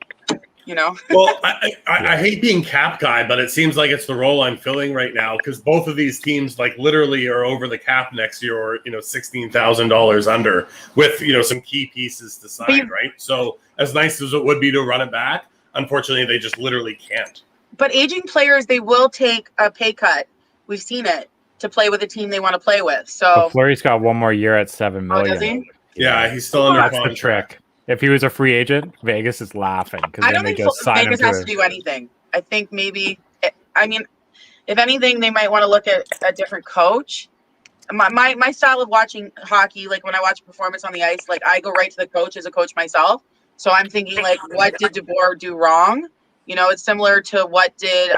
Well, I hate being cap guy, but it seems like it's the role I'm filling right now because both of these teams like literally are over the cap next year, or $16,000 under, with some key pieces to sign, right? So as nice as it would be to run it back, unfortunately they just literally can't. But aging players, they will take a pay cut. We've seen it to play with a team they want to play with. So Fleury's got one more year at $7 million. Does he? Yeah, he's still under That's contract. the trick. If he was a free agent, Vegas is laughing because I then don't they think just sign him Vegas has to do anything. I think maybe, if anything, they might want to look at a different coach. My style of watching hockey, like when I watch a performance on the ice, like I go right to the coach as a coach myself. So I'm thinking like, what did DeBoer do wrong? It's similar to what did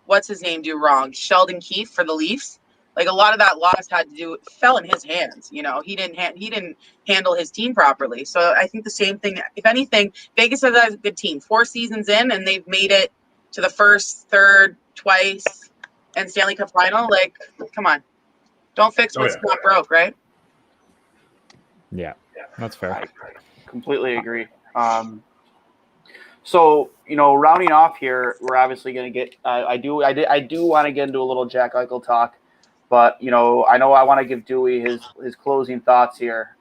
what's his name do wrong? Sheldon Keefe for the Leafs. Like a lot of that loss fell in his hands. He didn't handle his team properly. So I think the same thing. If anything, Vegas has a good team. 4 seasons in, and they've made it to the first, third, twice, and Stanley Cup final. Like, come on, don't fix what's not broke, right? Yeah, that's fair. I completely agree. So rounding off here, we're obviously going to get. I do want to get into a little Jack Eichel talk, but I know I want to give Dewey his closing thoughts here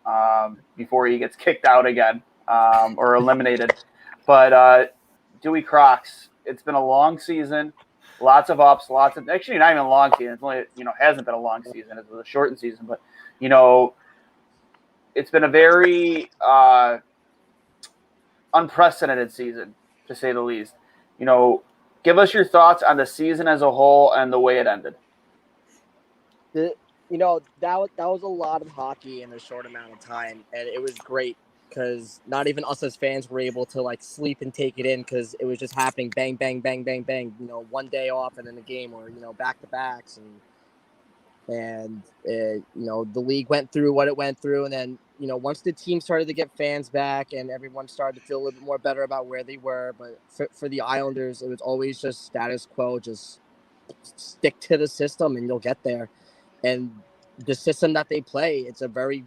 before he gets kicked out again or eliminated. But Dewey Crocs, it's been a long season, lots of ups, actually not even a long season. It's only hasn't been a long season. It was a shortened season, but it's been a very unprecedented season, to say the least. Give us your thoughts on the season as a whole and the way it ended. That was a lot of hockey in a short amount of time, and it was great because not even us as fans were able to like sleep and take it in because it was just happening, bang, bang, bang, bang, bang. One day off and then a game, or back to backs, and the league went through what it went through, and then once the team started to get fans back and everyone started to feel a little bit more better about where they were, but for the Islanders, it was always just status quo, just stick to the system and you'll get there. And the system that they play, it's a very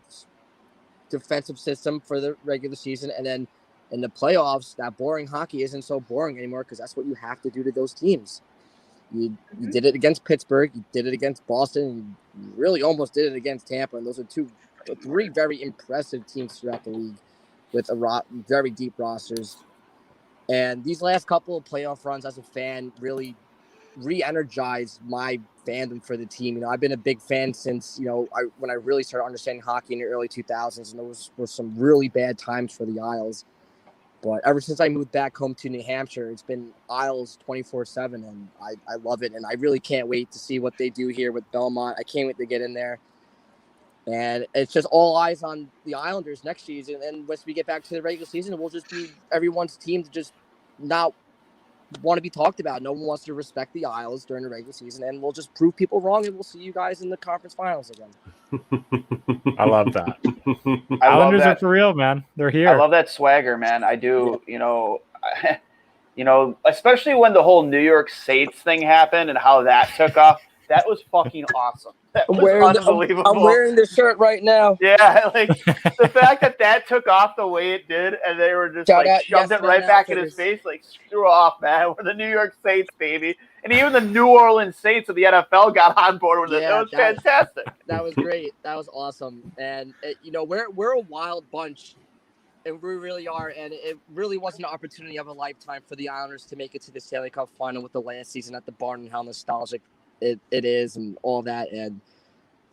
defensive system for the regular season, and then in the playoffs, that boring hockey isn't so boring anymore because that's what you have to do to those teams. You did it against Pittsburgh, you did it against Boston, and you really almost did it against Tampa, and those are three very impressive teams throughout the league with very deep rosters. And these last couple of playoff runs as a fan really re-energized my fandom for the team. I've been a big fan since, when I really started understanding hockey in the early 2000s, and those were some really bad times for the Isles. But ever since I moved back home to New Hampshire, it's been Isles 24/7, and I love it. And I really can't wait to see what they do here with Belmont. I can't wait to get in there. And it's just all eyes on the Islanders next season. And once we get back to the regular season, we'll just be everyone's team to just not want to be talked about. No one wants to respect the Isles during the regular season, and we'll just prove people wrong, and we'll see you guys in the conference finals again. I love that. I love Islanders that. are for real, man. They're here. I love that swagger, man. I do. Especially when the whole New York Saints thing happened and how that took off. That was fucking awesome. That was unbelievable. I'm wearing this shirt right now. Yeah, like the fact that took off the way it did, and they were just shoved it right back in his face. Like, screw off, man. We're the New York Saints, baby. And even the New Orleans Saints of the NFL got on board with it. That was fantastic. That was great. That was awesome. And we're a wild bunch, and we really are. And it really was an opportunity of a lifetime for the Islanders to make it to the Stanley Cup final with the last season at the Barn, and how nostalgic it is, and all that. And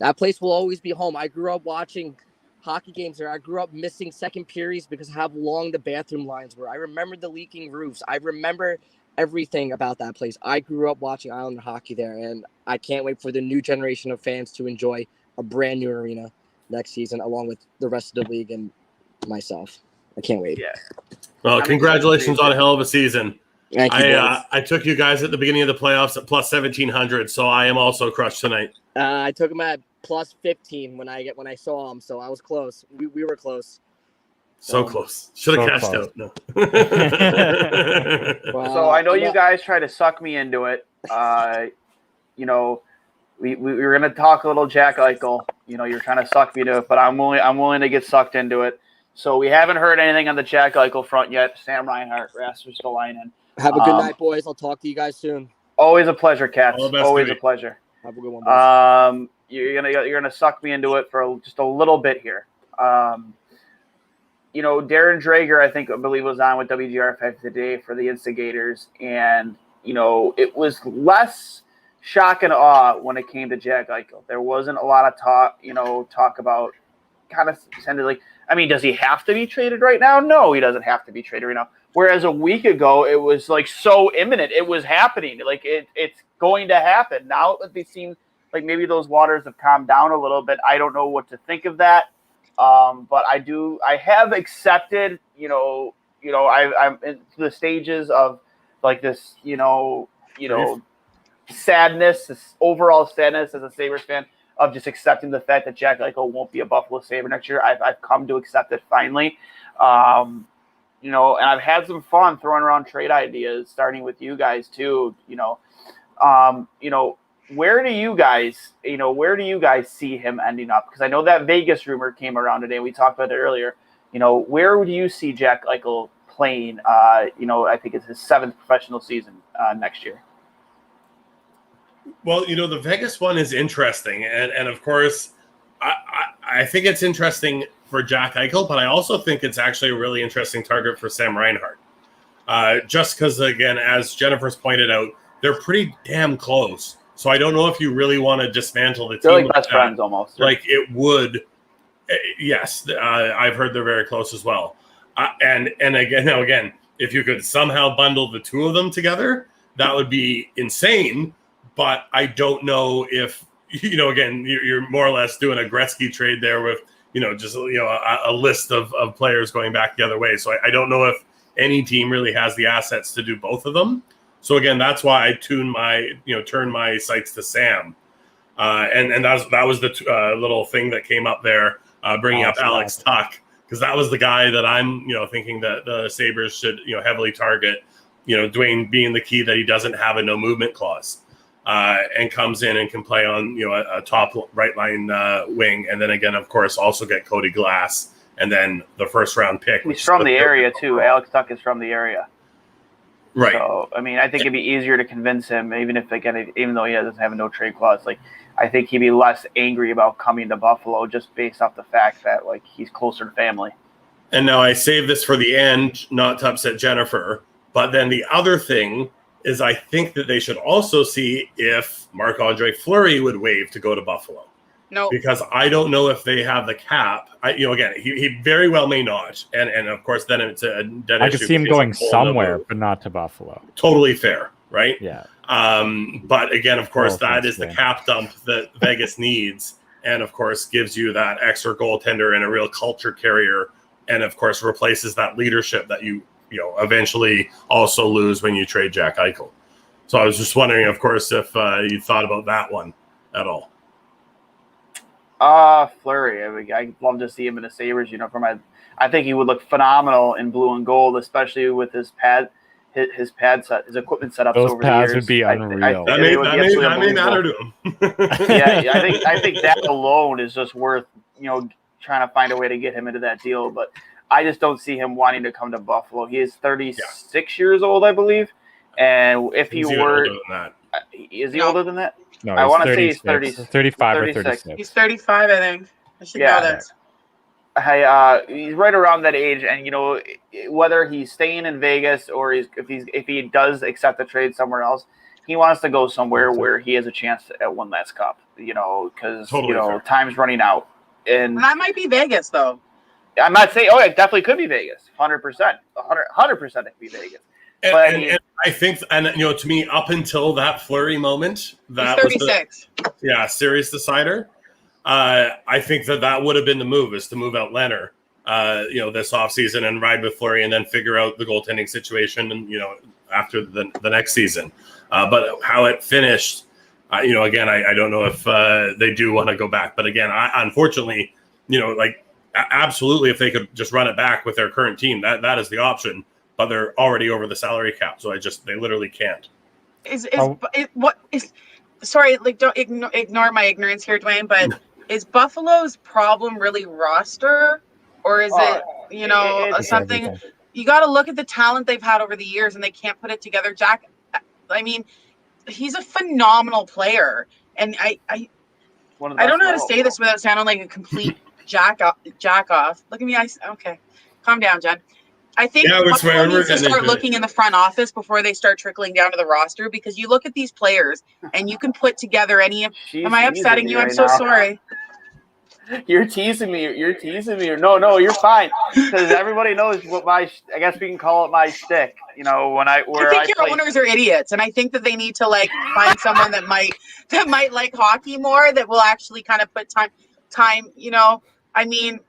that place will always be home. I grew up watching hockey games there. I grew up missing second periods because of how long the bathroom lines were. I remember the leaking roofs. I remember everything about that place. I grew up watching Islander hockey there, and I can't wait for the new generation of fans to enjoy a brand new arena next season, along with the rest of the league and myself. I can't wait. Yeah. Well, congratulations on a hell of a season. Thank you, I took you guys at the beginning of the playoffs at plus 1,700, so I am also crushed tonight. I took him at plus 15 when I saw him, so I was close. We were close. So close. Should have cashed close. out. No. Well, So I know you guys try to suck me into it. We were gonna talk a little Jack Eichel. You're trying to suck me into it, but I'm willing to get sucked into it. So we haven't heard anything on the Jack Eichel front yet. Sam Reinhart, Rasmus Stalainen. Have a good night, boys. I'll talk to you guys soon. Always a pleasure, Cats. All the best Always to a you. pleasure. Have a good one, boys. You're gonna suck me into it for just a little bit here. Darren Drager, I believe was on with WGR5 today for the Instigators, and it was less shock and awe when it came to Jack Eichel. There wasn't a lot of talk about kind of tended like. I mean, does he have to be traded right now? No, he doesn't have to be traded right now. Whereas a week ago, it was like so imminent. It was happening. Like it's going to happen. Now they seem like maybe those waters have calmed down a little bit. I don't know what to think of that. But I have accepted, I'm in the stages of like this, sadness, this overall sadness as a Sabres fan, of just accepting the fact that Jack Eichel won't be a Buffalo Sabre next year. I've come to accept it finally. And I've had some fun throwing around trade ideas, starting with you guys too. Where do you guys see him ending up? Because I know that Vegas rumor came around today. We talked about it earlier. Where would you see Jack Eichel playing? I think it's his 7th professional season next year. Well, the Vegas one is interesting. And of course, I think it's interesting for Jack Eichel, but I also think it's actually a really interesting target for Sam Reinhart. Just because, again, as Jennifer's pointed out, they're pretty damn close. So I don't know if you really want to dismantle the team. They're like best friends almost. Like it would Yes, I've heard they're very close as well. And again, if you could somehow bundle the two of them together, that would be insane. But I don't know if, again, you're more or less doing a Gretzky trade there with, just a list of players going back the other way. So I don't know if any team really has the assets to do both of them. So again, that's why I turned my sights to Sam. And that was the little thing that came up there, bringing up Alex Tuck, because that was the guy that I'm, thinking that the Sabres should, heavily target. Duane being the key that he doesn't have a no movement clause, and comes in and can play on, a top right line wing, and then again, of course, also get Cody Glass, and then the first round pick. He's from the area too. Alex Tuck is from the area. Right. So, I mean, I think it'd be easier to convince him, even though he doesn't have a no trade clause. Like, I think he'd be less angry about coming to Buffalo just based off the fact that, like, he's closer to family. And now I saved this for the end, not to upset Jennifer. But then the other thing is, I think that they should also see if Marc-Andre Fleury would waive to go to Buffalo. No, because I don't know if they have the cap. Again, he very well may not, and of course, then it's a dead issue. I could see him going somewhere, but not to Buffalo. Totally fair, right? Yeah. But again, of course, that is the cap dump that Vegas needs, and of course, gives you that extra goaltender and a real culture carrier, and of course, replaces that leadership that you eventually also lose when you trade Jack Eichel. So I was just wondering, of course, if you thought about that one at all. Fleury. I mean, I'd love to see him in a Sabres uniform. I think he would look phenomenal in blue and gold, especially with his pad set, his equipment setups Those over the pads years. would be unreal. That may matter to him. Yeah, I think that alone is just worth trying to find a way to get him into that deal. But I just don't see him wanting to come to Buffalo. He is 36 years old, I believe, and if he were, is he older than that? No, I want to say he's 35 or 36. He's 35, I think. I should know that. He's right around that age, and whether he's staying in Vegas or if he does accept the trade somewhere else, he wants to go somewhere where he has a chance at one last cup. Because time's running out, and that might be Vegas, though. I'm not saying. Oh, it definitely could be Vegas. 100%, 100% it could be Vegas. And I think, to me, up until that Fleury moment, that he's 36. Was serious decider. I think that would have been the move, is to move out Leonard, this offseason and ride with Fleury and then figure out the goaltending situation and, after the next season. But how it finished, again, I don't know if they do want to go back. But again, unfortunately, absolutely, if they could just run it back with their current team, that is the option. But they're already over the salary cap, so they literally can't. Sorry, don't ignore my ignorance here, Duane, but is Buffalo's problem really roster, or is it something? Everything. You got to look at the talent they've had over the years, and they can't put it together. Jack, I mean, he's a phenomenal player, and I don't know how to say this without sounding like a complete jack off. Look at me, okay, calm down, Jen. I think Buffalo needs to start looking in the front office before they start trickling down to the roster, because you look at these players and you can put together any of. Am I upsetting you? I'm so sorry. You're teasing me. No, you're fine, because everybody knows what I guess we can call it my shtick. I think your owners are idiots, and I think that they need to find someone that might like hockey more, that will actually kind of put time. I mean,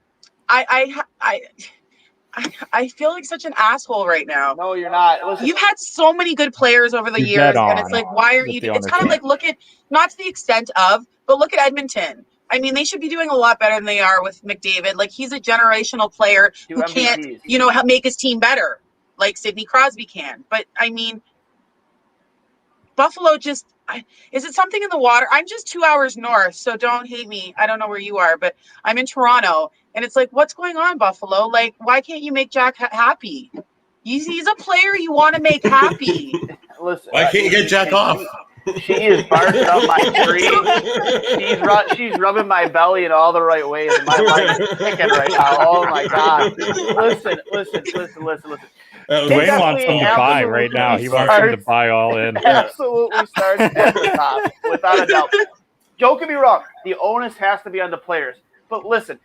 I feel like such an asshole right now. No, you're not. Listen, you've had so many good players over the years, and it's like, why are you? It's kind of like, look at, not to the extent of, but look at Edmonton. I mean, they should be doing a lot better than they are with McDavid. Like, he's a generational player who can't, make his team better, like Sidney Crosby can. But I mean, Buffalo just. Is it something in the water? I'm just 2 hours north, so don't hate me. I don't know where you are, but I'm in Toronto, and it's like, what's going on, Buffalo? Like, why can't you make Jack happy? He's a player you want to make happy. Listen, why can't you get Jack off? She is barking up my tree. She's rubbing my belly in all the right ways. And my life is ticking right now. Oh my God! Listen. Duane wants them to buy right now. He wants them to buy all in. Absolutely starts at the top, without a doubt. Don't get me wrong. The onus has to be on the players. But listen,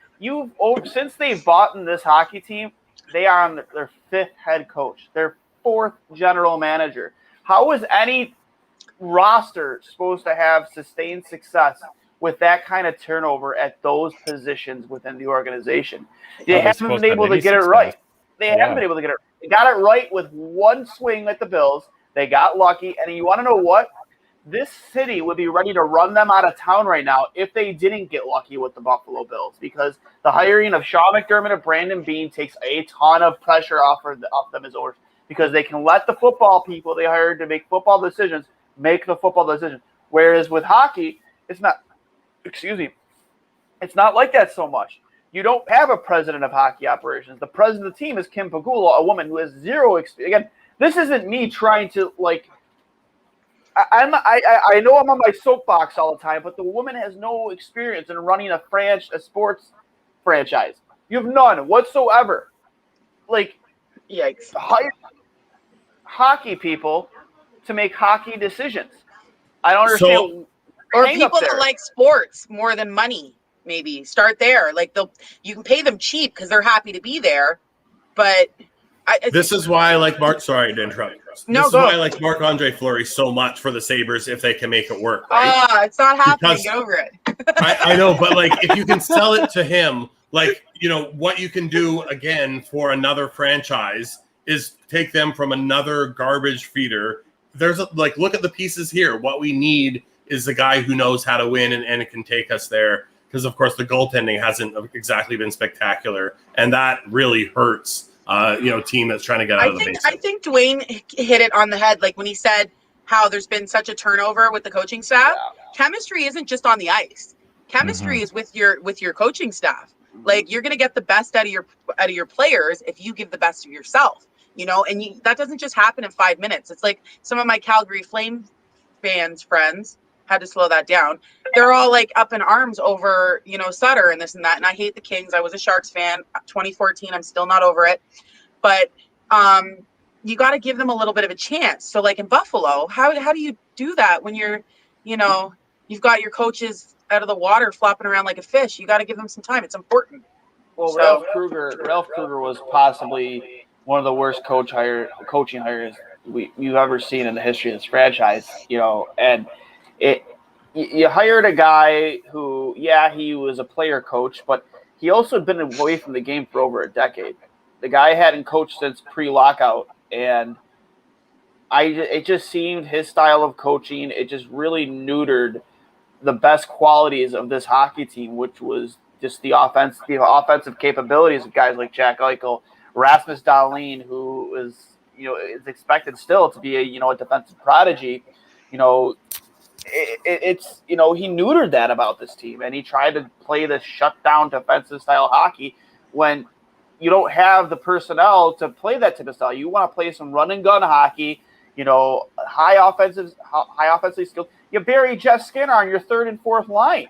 since they've bought in this hockey team, they are on their 5th head coach, their 4th general manager. How is any roster supposed to have sustained success with that kind of turnover at those positions within the organization? They haven't been able to get it right. They haven't been able to get it right. They got it right with one swing at the Bills. They got lucky. And you want to know what? This city would be ready to run them out of town right now if they didn't get lucky with the Buffalo Bills, because the hiring of Sean McDermott and Brandon Beane takes a ton of pressure off them as owners, because they can let the football people they hired to make football decisions make the football decision. Whereas with hockey, it's not like that so much. You don't have a president of hockey operations. The president of the team is Kim Pagula, a woman who has zero experience. Again, this isn't me trying to I know I'm on my soapbox all the time, but the woman has no experience in running a sports franchise. You have none whatsoever. Yikes. Hire hockey people to make hockey decisions. I don't understand. Or people that like sports more than money, maybe start there. You can pay them cheap because they're happy to be there, but. This is why I like Mark. Sorry to interrupt. This is why I like Marc-Andre Fleury so much for the Sabres if they can make it work. Right? It's not happening. Get over it. I know, but if you can sell it to him, what you can do again for another franchise is take them from another garbage feeder. There's look at the pieces here. What we need is a guy who knows how to win and it can take us there. Because of course the goaltending hasn't exactly been spectacular, and that really hurts. Team that's trying to get out of the basement. I think Duane hit it on the head, when he said how there's been such a turnover with the coaching staff. Yeah. Chemistry isn't just on the ice. Chemistry is with your coaching staff. You're going to get the best out of your players if you give the best of yourself. And that doesn't just happen in 5 minutes. It's like some of my Calgary Flame friends had to slow that down. They're all up in arms over, Sutter and this and that. And I hate the Kings. I was a Sharks fan. 2014. I'm still not over it. But you got to give them a little bit of a chance. So in Buffalo, how do you do that when you've got your coaches out of the water flopping around like a fish? You got to give them some time. It's important. Well, Ralph Kruger was possibly one of the worst coaching hires you've ever seen in the history of this franchise, and you hired a guy who, he was a player coach, but he also had been away from the game for over a decade. The guy hadn't coached since pre-lockout, and it just seemed his style of coaching, it just really neutered the best qualities of this hockey team, which was just the offensive capabilities of guys like Jack Eichel, Rasmus Dahlin, who is expected still to be a defensive prodigy. It's he neutered that about this team, and he tried to play this shutdown defensive style hockey when you don't have the personnel to play that type of style. You want to play some run and gun hockey, high offensive skills. You bury Jeff Skinner on your 3rd and 4th line,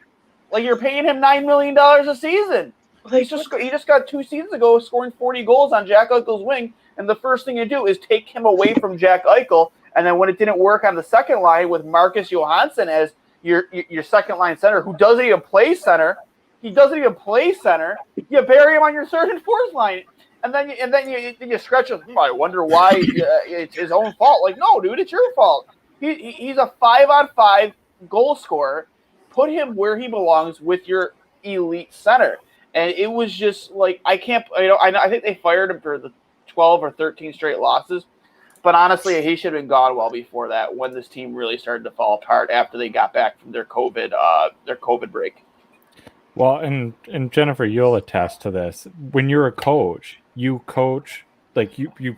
you're paying him $9 million a season. He just got 2 seasons ago scoring 40 goals on Jack Eichel's wing, and the first thing you do is take him away from Jack Eichel. And then when it didn't work on the second line with Marcus Johansson as your second line center, who doesn't even play center, you bury him on your 3rd and 4th line, and then you scratch him. I wonder why it's his own fault. No, dude, it's your fault. He's a 5-on-5 goal scorer. Put him where he belongs with your elite center. And it was just I can't. I think they fired him for the 12 or 13 straight losses. But honestly, he should have been gone well before that, when this team really started to fall apart after they got back from their COVID break. Well, and Jennifer, you'll attest to this. When you're a coach, you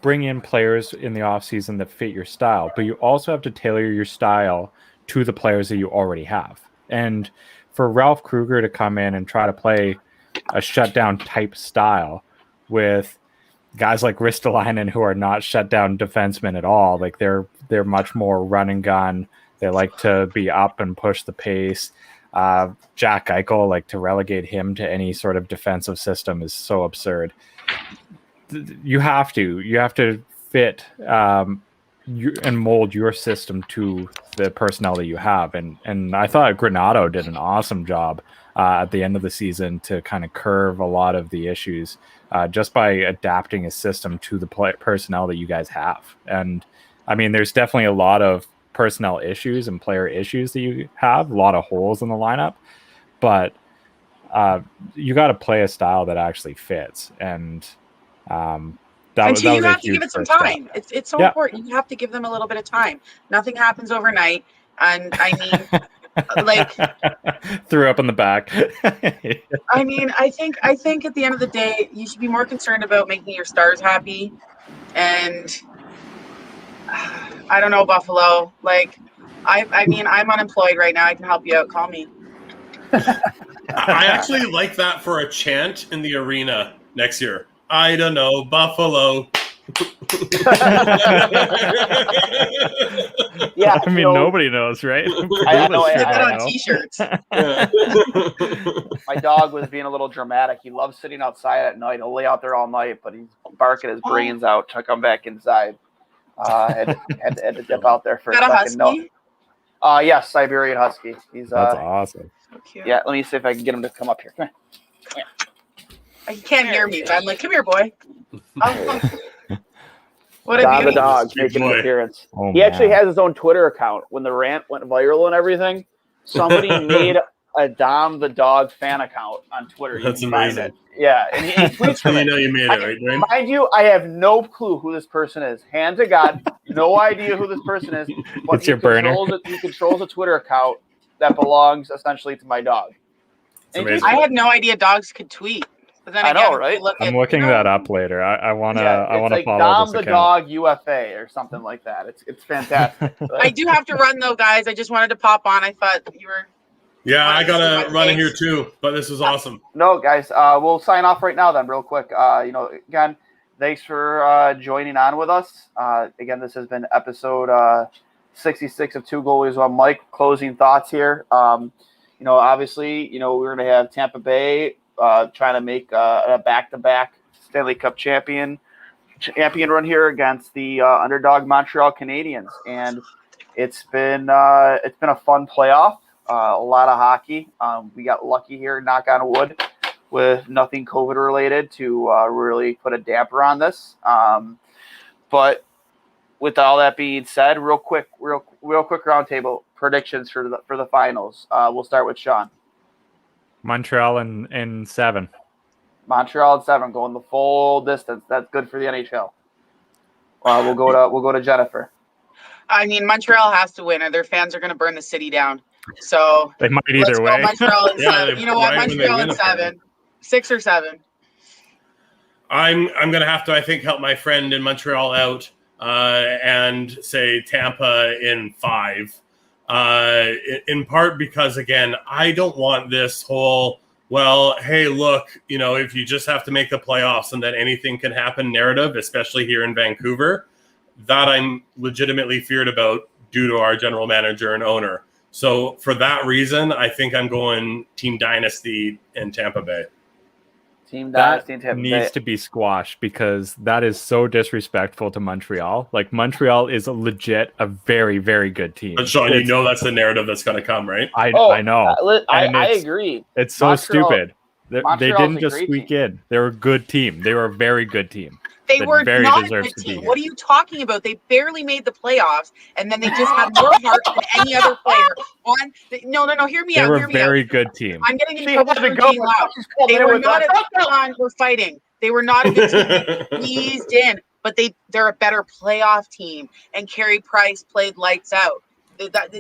bring in players in the offseason that fit your style, but you also have to tailor your style to the players that you already have. And for Ralph Kruger to come in and try to play a shutdown type style with guys like Ristolainen, who are not shutdown defensemen at all, they're much more run and gun. They like to be up and push the pace. Jack Eichel, to relegate him to any sort of defensive system is so absurd. You have to fit and mold your system to the personnel that you have. And I thought Granato did an awesome job at the end of the season to kind of curve a lot of the issues just by adapting his system to the personnel that you guys have. And I mean, there's definitely a lot of personnel issues and player issues that you have, a lot of holes in the lineup, but you got to play a style that actually fits. And that you was a have to give huge it some first step. time. It's so important. You have to give them a little bit of time. Nothing happens overnight. And I mean, like, threw up in the back. I mean, I think at the end of the day, you should be more concerned about making your stars happy. And I don't know, Buffalo. Like, I mean, I'm unemployed right now. I can help you out. Call me. I actually like that for a chant in the arena next year. I don't know, Buffalo. Yeah, I mean, nobody knows, right? I know, Put I that on know. T-shirts. My dog was being a little dramatic. He loves sitting outside at night. He'll lay out there all night, but he's barking his brains out to come back inside. Had to dip out there for a Got a second. husky? No. Yes, Siberian Husky. He's That's awesome. So cute. Yeah, let me see if I can get him to come up here. Come here. He can't hear me, but I'm like, come here, boy. What a Dom the beauty. dog Cute making an boy. appearance. Oh, He actually man. has his own Twitter account. When the rant went viral and everything, somebody made a Dom the dog fan account on Twitter. You That's can find amazing. it. Yeah, and he tweets That's when from you it. know you made it, right, Duane? Mind you, I have no clue who this person is. Hand to God, no idea who this person is. But It's your burner. He controls a Twitter account that belongs essentially to my dog. It's amazing. I had no idea dogs could tweet. But then I again, know, right? I'm looking that up later. I wanna it's like follow Dom this the account. Dog UFA or something like that. It's fantastic. I do have to run though, guys. I just wanted to pop on. I thought you were. Yeah, I got my to run in face. here too, but this is awesome. No, guys, we'll sign off right now then real quick. Again, thanks for joining on with us. Again, this has been episode 66 of Two Goalies, One Mic. Closing thoughts here. Obviously, we're going to have Tampa Bay trying to make a back-to-back Stanley Cup champion run here against the underdog Montreal Canadiens, and it's been a fun playoff. A lot of hockey. We got lucky here, knock on wood, with nothing COVID related to really put a damper on this. But with all that being said, real quick roundtable predictions for the finals. We'll start with Sean. Montreal in 7. Montreal in 7, going the full distance. That's good for the NHL. We'll go to Jennifer. I mean, Montreal has to win, or their fans are going to burn the city down. So They might let's either go way. Montreal in Yeah, 7. You know what? right when they Montreal win, in 7, 6 or 7. I'm going to have to, I think, help my friend in Montreal out and say Tampa in 5. In part because, again, I don't want this whole, well, hey, look, if you just have to make the playoffs and then anything can happen narrative, especially here in Vancouver, that I'm legitimately feared about due to our general manager and owner. So for that reason, I think I'm going Team Dynasty in Tampa Bay. Team That Dynasty in Tampa Bay. needs to be squashed because that is so disrespectful to Montreal. Like, Montreal is legit a very, very good team. But Sean, that's the narrative that's going to come, right? I know. I agree. It's so Montreal- stupid. They Montreal's didn't a just great squeak team. in. They were a good team. They were a very good team. They that were very not a deserves good to be team. here. What are you talking about? They barely made the playoffs, and then they just had more heart than any other player. No. Hear me They out. were Hear a me very out. good team. I'm getting in She trouble had to for go. being loud. She's coming They in were with not that. a Sean, we're fighting. They were not a good team. They eased in, but they're a better playoff team. And Carey Price played lights out.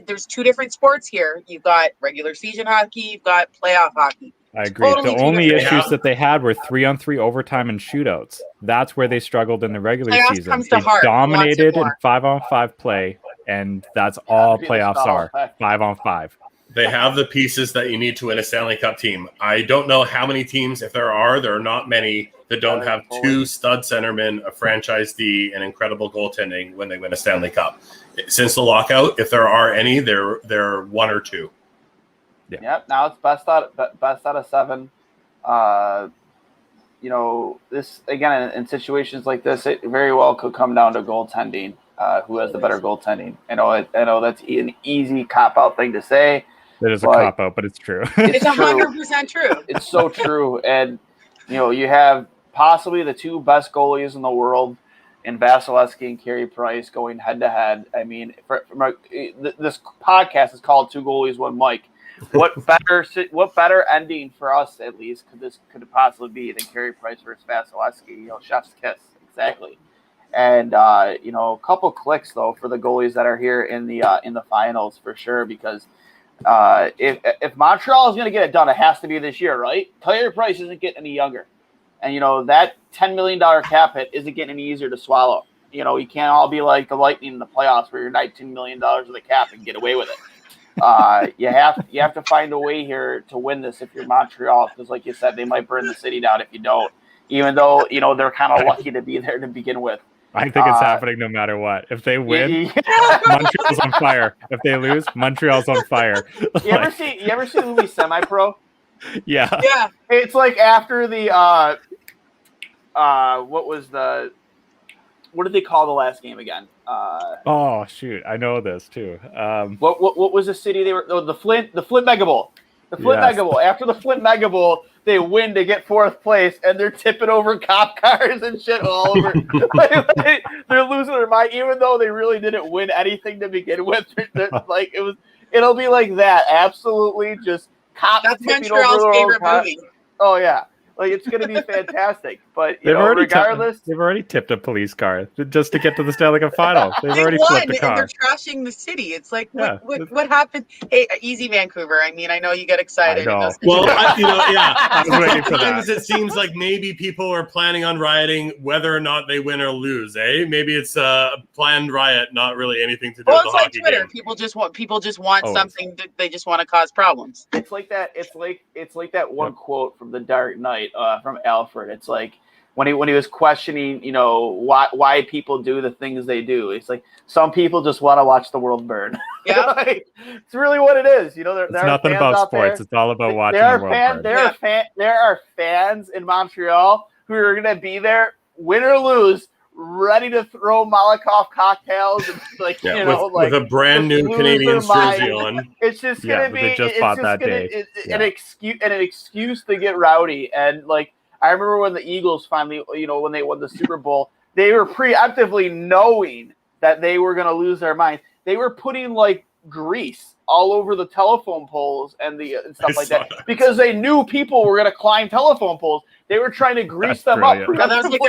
There's two different sports here. You've got regular season hockey. You've got playoff hockey. I agree. Totally The two only different issues things. that they had were 3-on-3 overtime and shootouts. That's where they struggled in the regular Playoffs season. comes to They heart. dominated Lots in of 5-on-5 play, and that's all Be the playoffs stall. are. 5-on-5. They have the pieces that you need to win a Stanley Cup team. I don't know how many teams, if there are not many, that don't have 2 stud centermen, a franchise D, and incredible goaltending when they win a Stanley Cup. Since the lockout, if there are any, they're 1 or 2. Yep. Now it's best out of 7. This again in situations like this, it very well could come down to goaltending. who has the better goaltending. I know that's an easy cop-out thing to say. It is a cop-out, but it's true. It's 100% true. It's so true. And, you have possibly the two best goalies in the world in Vasilevsky and Carey Price going head-to-head. I mean, this podcast is called Two Goalies, One Mic. What better ending for us, at least, could possibly be than Carey Price versus Vasilevsky? Chef's kiss, exactly. And a couple clicks though for the goalies that are here in the finals for sure, because if Montreal is going to get it done, it has to be this year, right? Carey Price isn't getting any younger, and that $10 million cap hit isn't getting any easier to swallow. You can't all be like the Lightning in the playoffs where you're $19 million of the cap and get away with it. You have to find a way here to win this if you're Montreal, because like you said, they might burn the city down if you don't. Even though they're kind of lucky to be there to begin with. I think it's happening no matter what. If they win, Montreal's on fire. If they lose, Montreal's on fire. You ever see the movie Semi-Pro? Yeah. Yeah. It's like after the what did they call the last game again? Oh shoot, I know this too. What was the city they were? The Flint Mega Bowl. The Flint Mega Bowl. After the Flint Mega Bowl, they win to get fourth place, and they're tipping over cop cars and shit all over. They're losing their mind, even though they really didn't win anything to begin with. It'll be like that. Absolutely, just cops. That's tipping Montreal's over favorite movie. Oh yeah. It's going to be fantastic, but regardless, they've already tipped a police car just to get to the Stanley Cup final. They've already flipped a car. And they're trashing the city. It's like, what happened? Hey, easy Vancouver. I mean, I know you get excited. I know. Sometimes it seems like maybe people are planning on rioting whether or not they win or lose. Maybe it's a planned riot, not really anything to do with the hockey game. Twitter. People just want something. They just want to cause problems. It's like that. It's like that one quote from The Dark Knight. From Alfred. It's like when he was questioning, why people do the things they do. It's like some people just want to watch the world burn. Yeah, it's really what it is. It's nothing about sports. It's all about watching the world burn. There are fans in Montreal who are going to be there, win or lose, ready to throw Molotov cocktails and with a brand new Canadian jersey on. It's just gonna be an excuse to get rowdy. And I remember when the Eagles finally, when they won the Super Bowl, they were preemptively knowing that they were gonna lose their minds. They were putting grease all over the telephone poles and stuff like that because they knew people were gonna climb telephone poles. They were trying to grease them up. That was like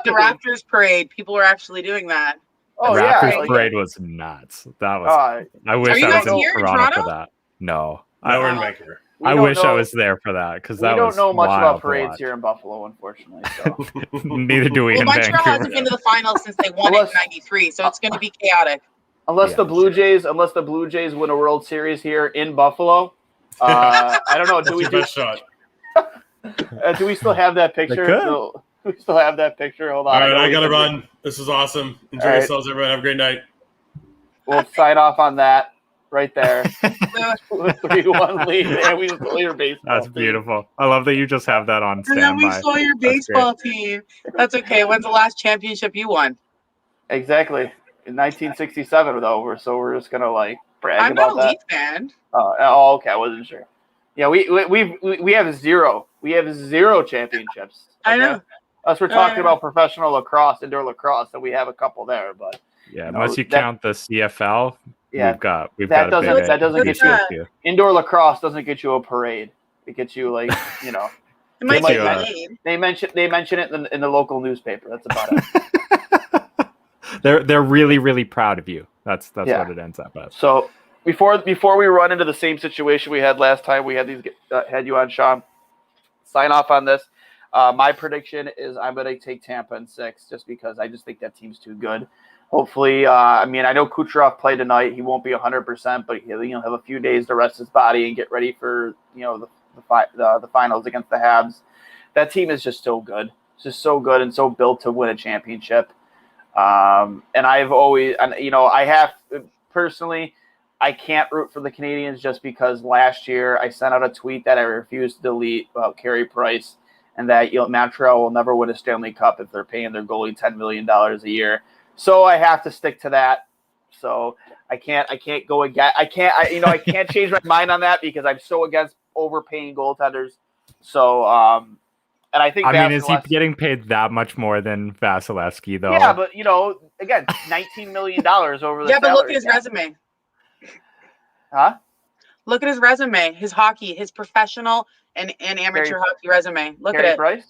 the Raptors parade. People were actually doing that. Oh, the Raptors parade was nuts. That was. I wish I was in Toronto for that. No, we're in Vancouver. I wish I was there for that because that was. We don't know much about parades here in Buffalo, unfortunately. So. Neither do we in Montreal Vancouver. hasn't been to the finals since they won in '93, so it's going to be chaotic. Unless the Blue Jays win a World Series here in Buffalo, I don't know. Do we do? Shot. Do we still have that picture? No, we still have that picture. Hold on. All right, I got to run. This is awesome. Enjoy yourselves, everyone. Have a great night. We'll sign off on that right there. 3-1 lead. And we stole your baseball. That's beautiful. I love that you just have that on standby. And then we stole your baseball team. That's okay. When's the last championship you won? Exactly. In 1967, though. So we're just gonna brag about that. I'm not a Leaf fan. Oh, okay. I wasn't sure. Yeah, we have zero. We have zero championships. Okay? I know. Us, we're talking about professional lacrosse, indoor lacrosse, and we have a couple there. But unless you count the CFL, we've got that doesn't get you. Indoor lacrosse doesn't get you a parade. It gets you It might be they mention it in the local newspaper. That's about it. They're really, really proud of you. That's what it ends up as. So before we run into the same situation we had last time, we had had you on, Sean. Sign off on this. My prediction is I'm going to take Tampa in 6 just because I just think that team's too good. Hopefully, I know Kucherov played tonight. He won't be 100%, but he'll have a few days to rest his body and get ready for the finals against the Habs. That team is just so good. It's just so good and so built to win a championship. And I've always, personally, I can't root for the Canadians just because last year I sent out a tweet that I refused to delete about Carey Price and that Montreal will never win a Stanley Cup if they're paying their goalie $10 million a year. So I have to stick to that. So I can't go again. I can't change my mind on that because I'm so against overpaying goaltenders. So, and I think I mean, is he Vasilevsky- getting paid that much more than Vasilevsky though? Yeah, but again, $19 million over the Yeah, but look salary at his cap. resume. Huh? Look at his resume, his hockey, his professional and amateur hockey resume. Look Carey at it. Price?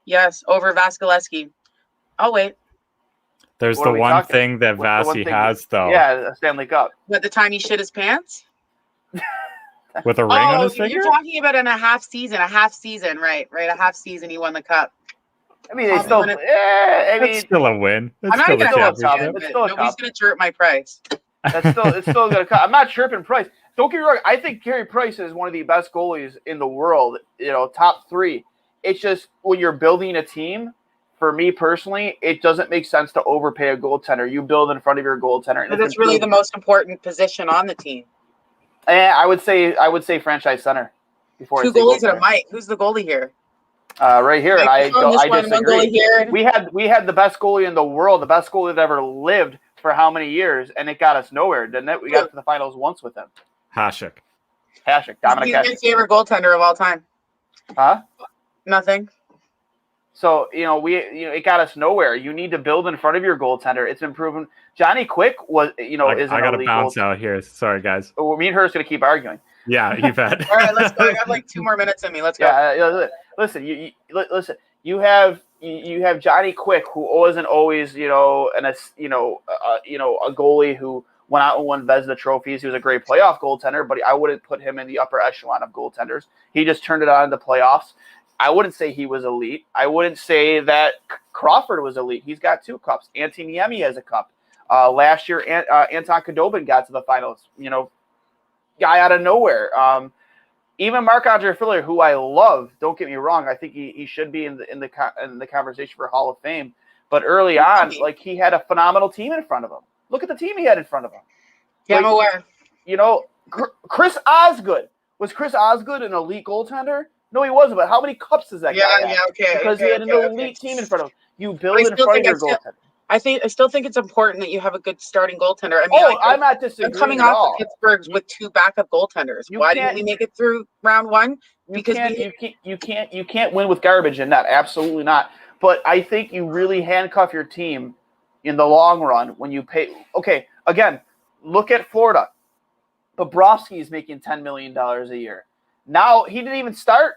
Yes, over Vasilevsky. Oh, wait. There's What the are we one talking? thing that What's the one Vasi thing- has though, Yeah, a Stanley Cup. But the time he shit his pants? with a ring on Oh, his finger. you're talking about in a half season, right? A half season he won the cup. I mean, they I'll be still. winning- I That's mean, still a win. That's I'm not still even a gonna championship. championship. It's still a Nobody's cup. gonna chirp my price. it's still gonna cut. I'm not chirping Price. Don't get me wrong. I think Carey Price is one of the best goalies in the world. Top 3. It's just when you're building a team. For me personally, it doesn't make sense to overpay a goaltender. You build in front of your goaltender, and But it's really the most important position on the team. And I would say franchise center before 2 I say goalies and a goaltender. mic. Who's the goalie here? Right here, and I disagree. Goalie here. We had the best goalie in the world, the best goalie that ever lived for how many years, and it got us nowhere, didn't it? We got to the finals once with him. Hasek. Dominic He's my Hasek. favorite goaltender of all time. Huh? Nothing. So it got us nowhere. You need to build in front of your goaltender. It's been proven. Johnny Quick was is an I got to elite bounce goaltender. out here. Sorry, guys. Well, me and her is going to keep arguing. Yeah, you bet. All right, let's go. I got like 2 more minutes in me. Let's go. Yeah, listen. You have Johnny Quick, who wasn't always a goalie who went out and won Vezina trophies. He was a great playoff goaltender, but I wouldn't put him in the upper echelon of goaltenders. He just turned it on in the playoffs. I wouldn't say he was elite. I wouldn't say that Crawford was elite. He's got 2 cups. Antti Niemi has a cup. Last year, Anton Khudobin got to the finals. Guy out of nowhere. Even Marc-Andre Fleury, who I love, don't get me wrong, I think he should be in the conversation for Hall of Fame. But early on, he had a phenomenal team in front of him. Look at the team he had in front of him. Yeah, I'm aware. Chris Osgood. Was Chris Osgood an elite goaltender? No, he wasn't. But how many cups does that guy have? Okay. Because he had an elite team in front of him. You build in front of your goaltender. I still think it's important that you have a good starting goaltender. I mean, I'm not disagreeing. I'm coming off of Pittsburgh with 2 backup goaltenders. Why didn't we make it through round 1? Because you can't win with garbage in that. Absolutely not. But I think you really handcuff your team in the long run when you pay. Okay, again, look at Florida. Bobrovsky is making $10 million a year. Now he didn't even start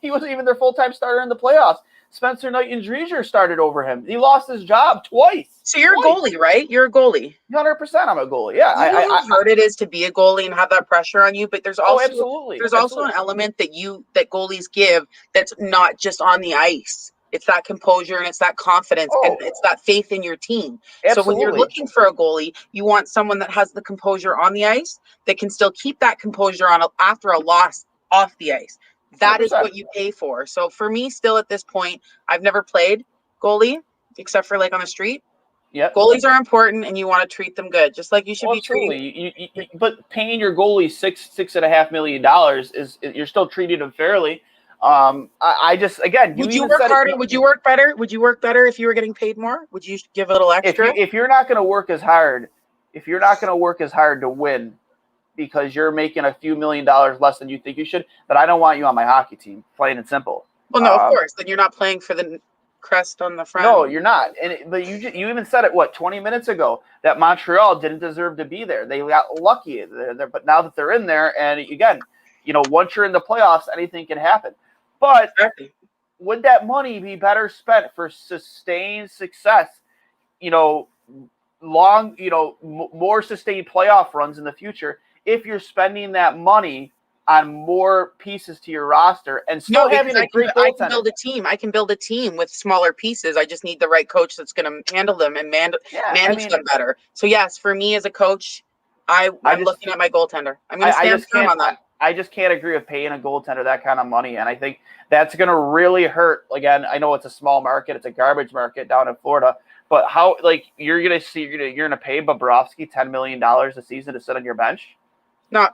he wasn't even their full-time starter in the playoffs. Spencer Knight and Driedger started over him. He lost his job twice. So you're a goalie, right? You're a goalie. 100% I'm a goalie. Yeah. You know how hard it is to be a goalie and have that pressure on you, but there's also also an element that goalies give that's not just on the ice. It's that composure and it's that confidence and it's that faith in your team. Absolutely. So when you're looking for a goalie, you want someone that has the composure on the ice that can still keep that composure after a loss off the ice. That 100%. Is what you pay for. So for me, still at this point, I've never played goalie except for on the street. Yep. Goalies are important, and you want to treat them good, just like you should be treated. But paying your goalie $6.5 million is you're still treating them fairly. I just again, would you work harder? Would you work better? Would you work better if you were getting paid more? Would you give a little extra? If you're not going to work as hard, to win, because you're making a few $1 million less than you think you should, then I don't want you on my hockey team, plain and simple. Well, no, of course. Then you're not playing for the crest on the front. No, you're not. But you even said it, 20 minutes ago, that Montreal didn't deserve to be there. They got lucky. But now that they're in there, and again, once you're in the playoffs, anything can happen. But would that money be better spent for sustained success, more sustained playoff runs in the future, if you're spending that money on more pieces to your roster and still having a great goaltender? I can build a team. I can build a team with smaller pieces. I just need the right coach that's going to handle them and manage them better. So yes, for me as a coach, I'm looking at my goaltender. I'm going to stand firm on that. I just can't agree with paying a goaltender that kind of money, and I think that's going to really hurt. Again, I know it's a small market, it's a garbage market down in Florida, but how you're going to pay Bobrovsky $10 million a season to sit on your bench? No.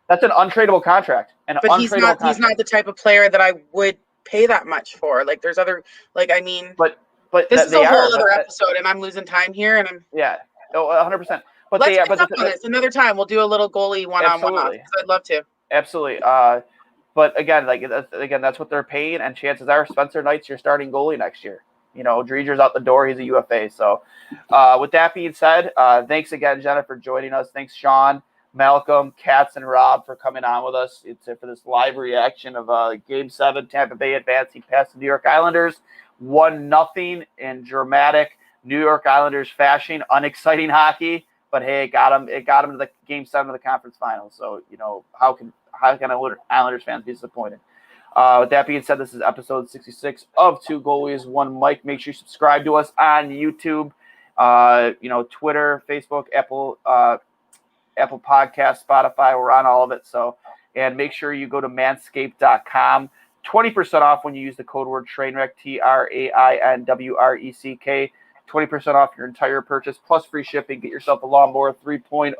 That's an untradeable contract. But he's not the type of player that I would pay that much for. There's other, But but This is they a whole are. other episode, and I'm losing time here. And I'm Yeah, 100%. But let's they are. pick up on this another time. We'll do a little goalie one-on-one off. Absolutely. I'd love to. Absolutely. But again, that's what they're paying, and chances are Spencer Knight's your starting goalie next year. Dreger's out the door; he's a UFA. So, with that being said, thanks again, Jenna, for joining us. Thanks, Sean, Malcolm, Katz, and Rob for coming on with us. For this live reaction of Game 7, Tampa Bay advancing past the New York Islanders, 1-0 in dramatic New York Islanders fashion. Unexciting hockey. But hey, it got him to the Game 7 of the conference finals. So how can Islanders fans be disappointed? With that being said, this is episode 66 of Two Goalies, One Mic. Make sure you subscribe to us on YouTube, Twitter, Facebook, Apple Podcasts, Spotify. We're on all of it. So, and make sure you go to manscaped.com. 20% off when you use the code word Trainwreck, TRAINWRECK. 20% off your entire purchase plus free shipping. Get yourself a Lawnmower 3.0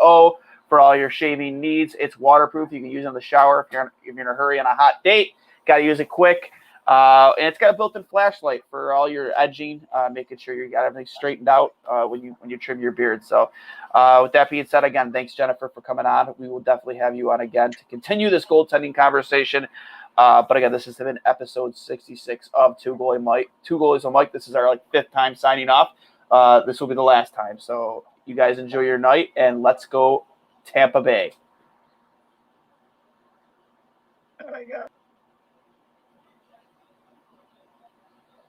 for all your shaving needs. It's waterproof. You can use it in the shower if you're in a hurry on a hot date. Got to use it quick. And it's got a built-in flashlight for all your edging, making sure you got everything straightened out when you trim your beard. So with that being said, again, thanks, Jennifer, for coming on. We will definitely have you on again to continue this goaltending conversation. But again, this has been episode 66 of Two Goalies on Mic. This is our 5th time signing off. This will be the last time. So you guys enjoy your night, and let's go Tampa Bay. Oh my God.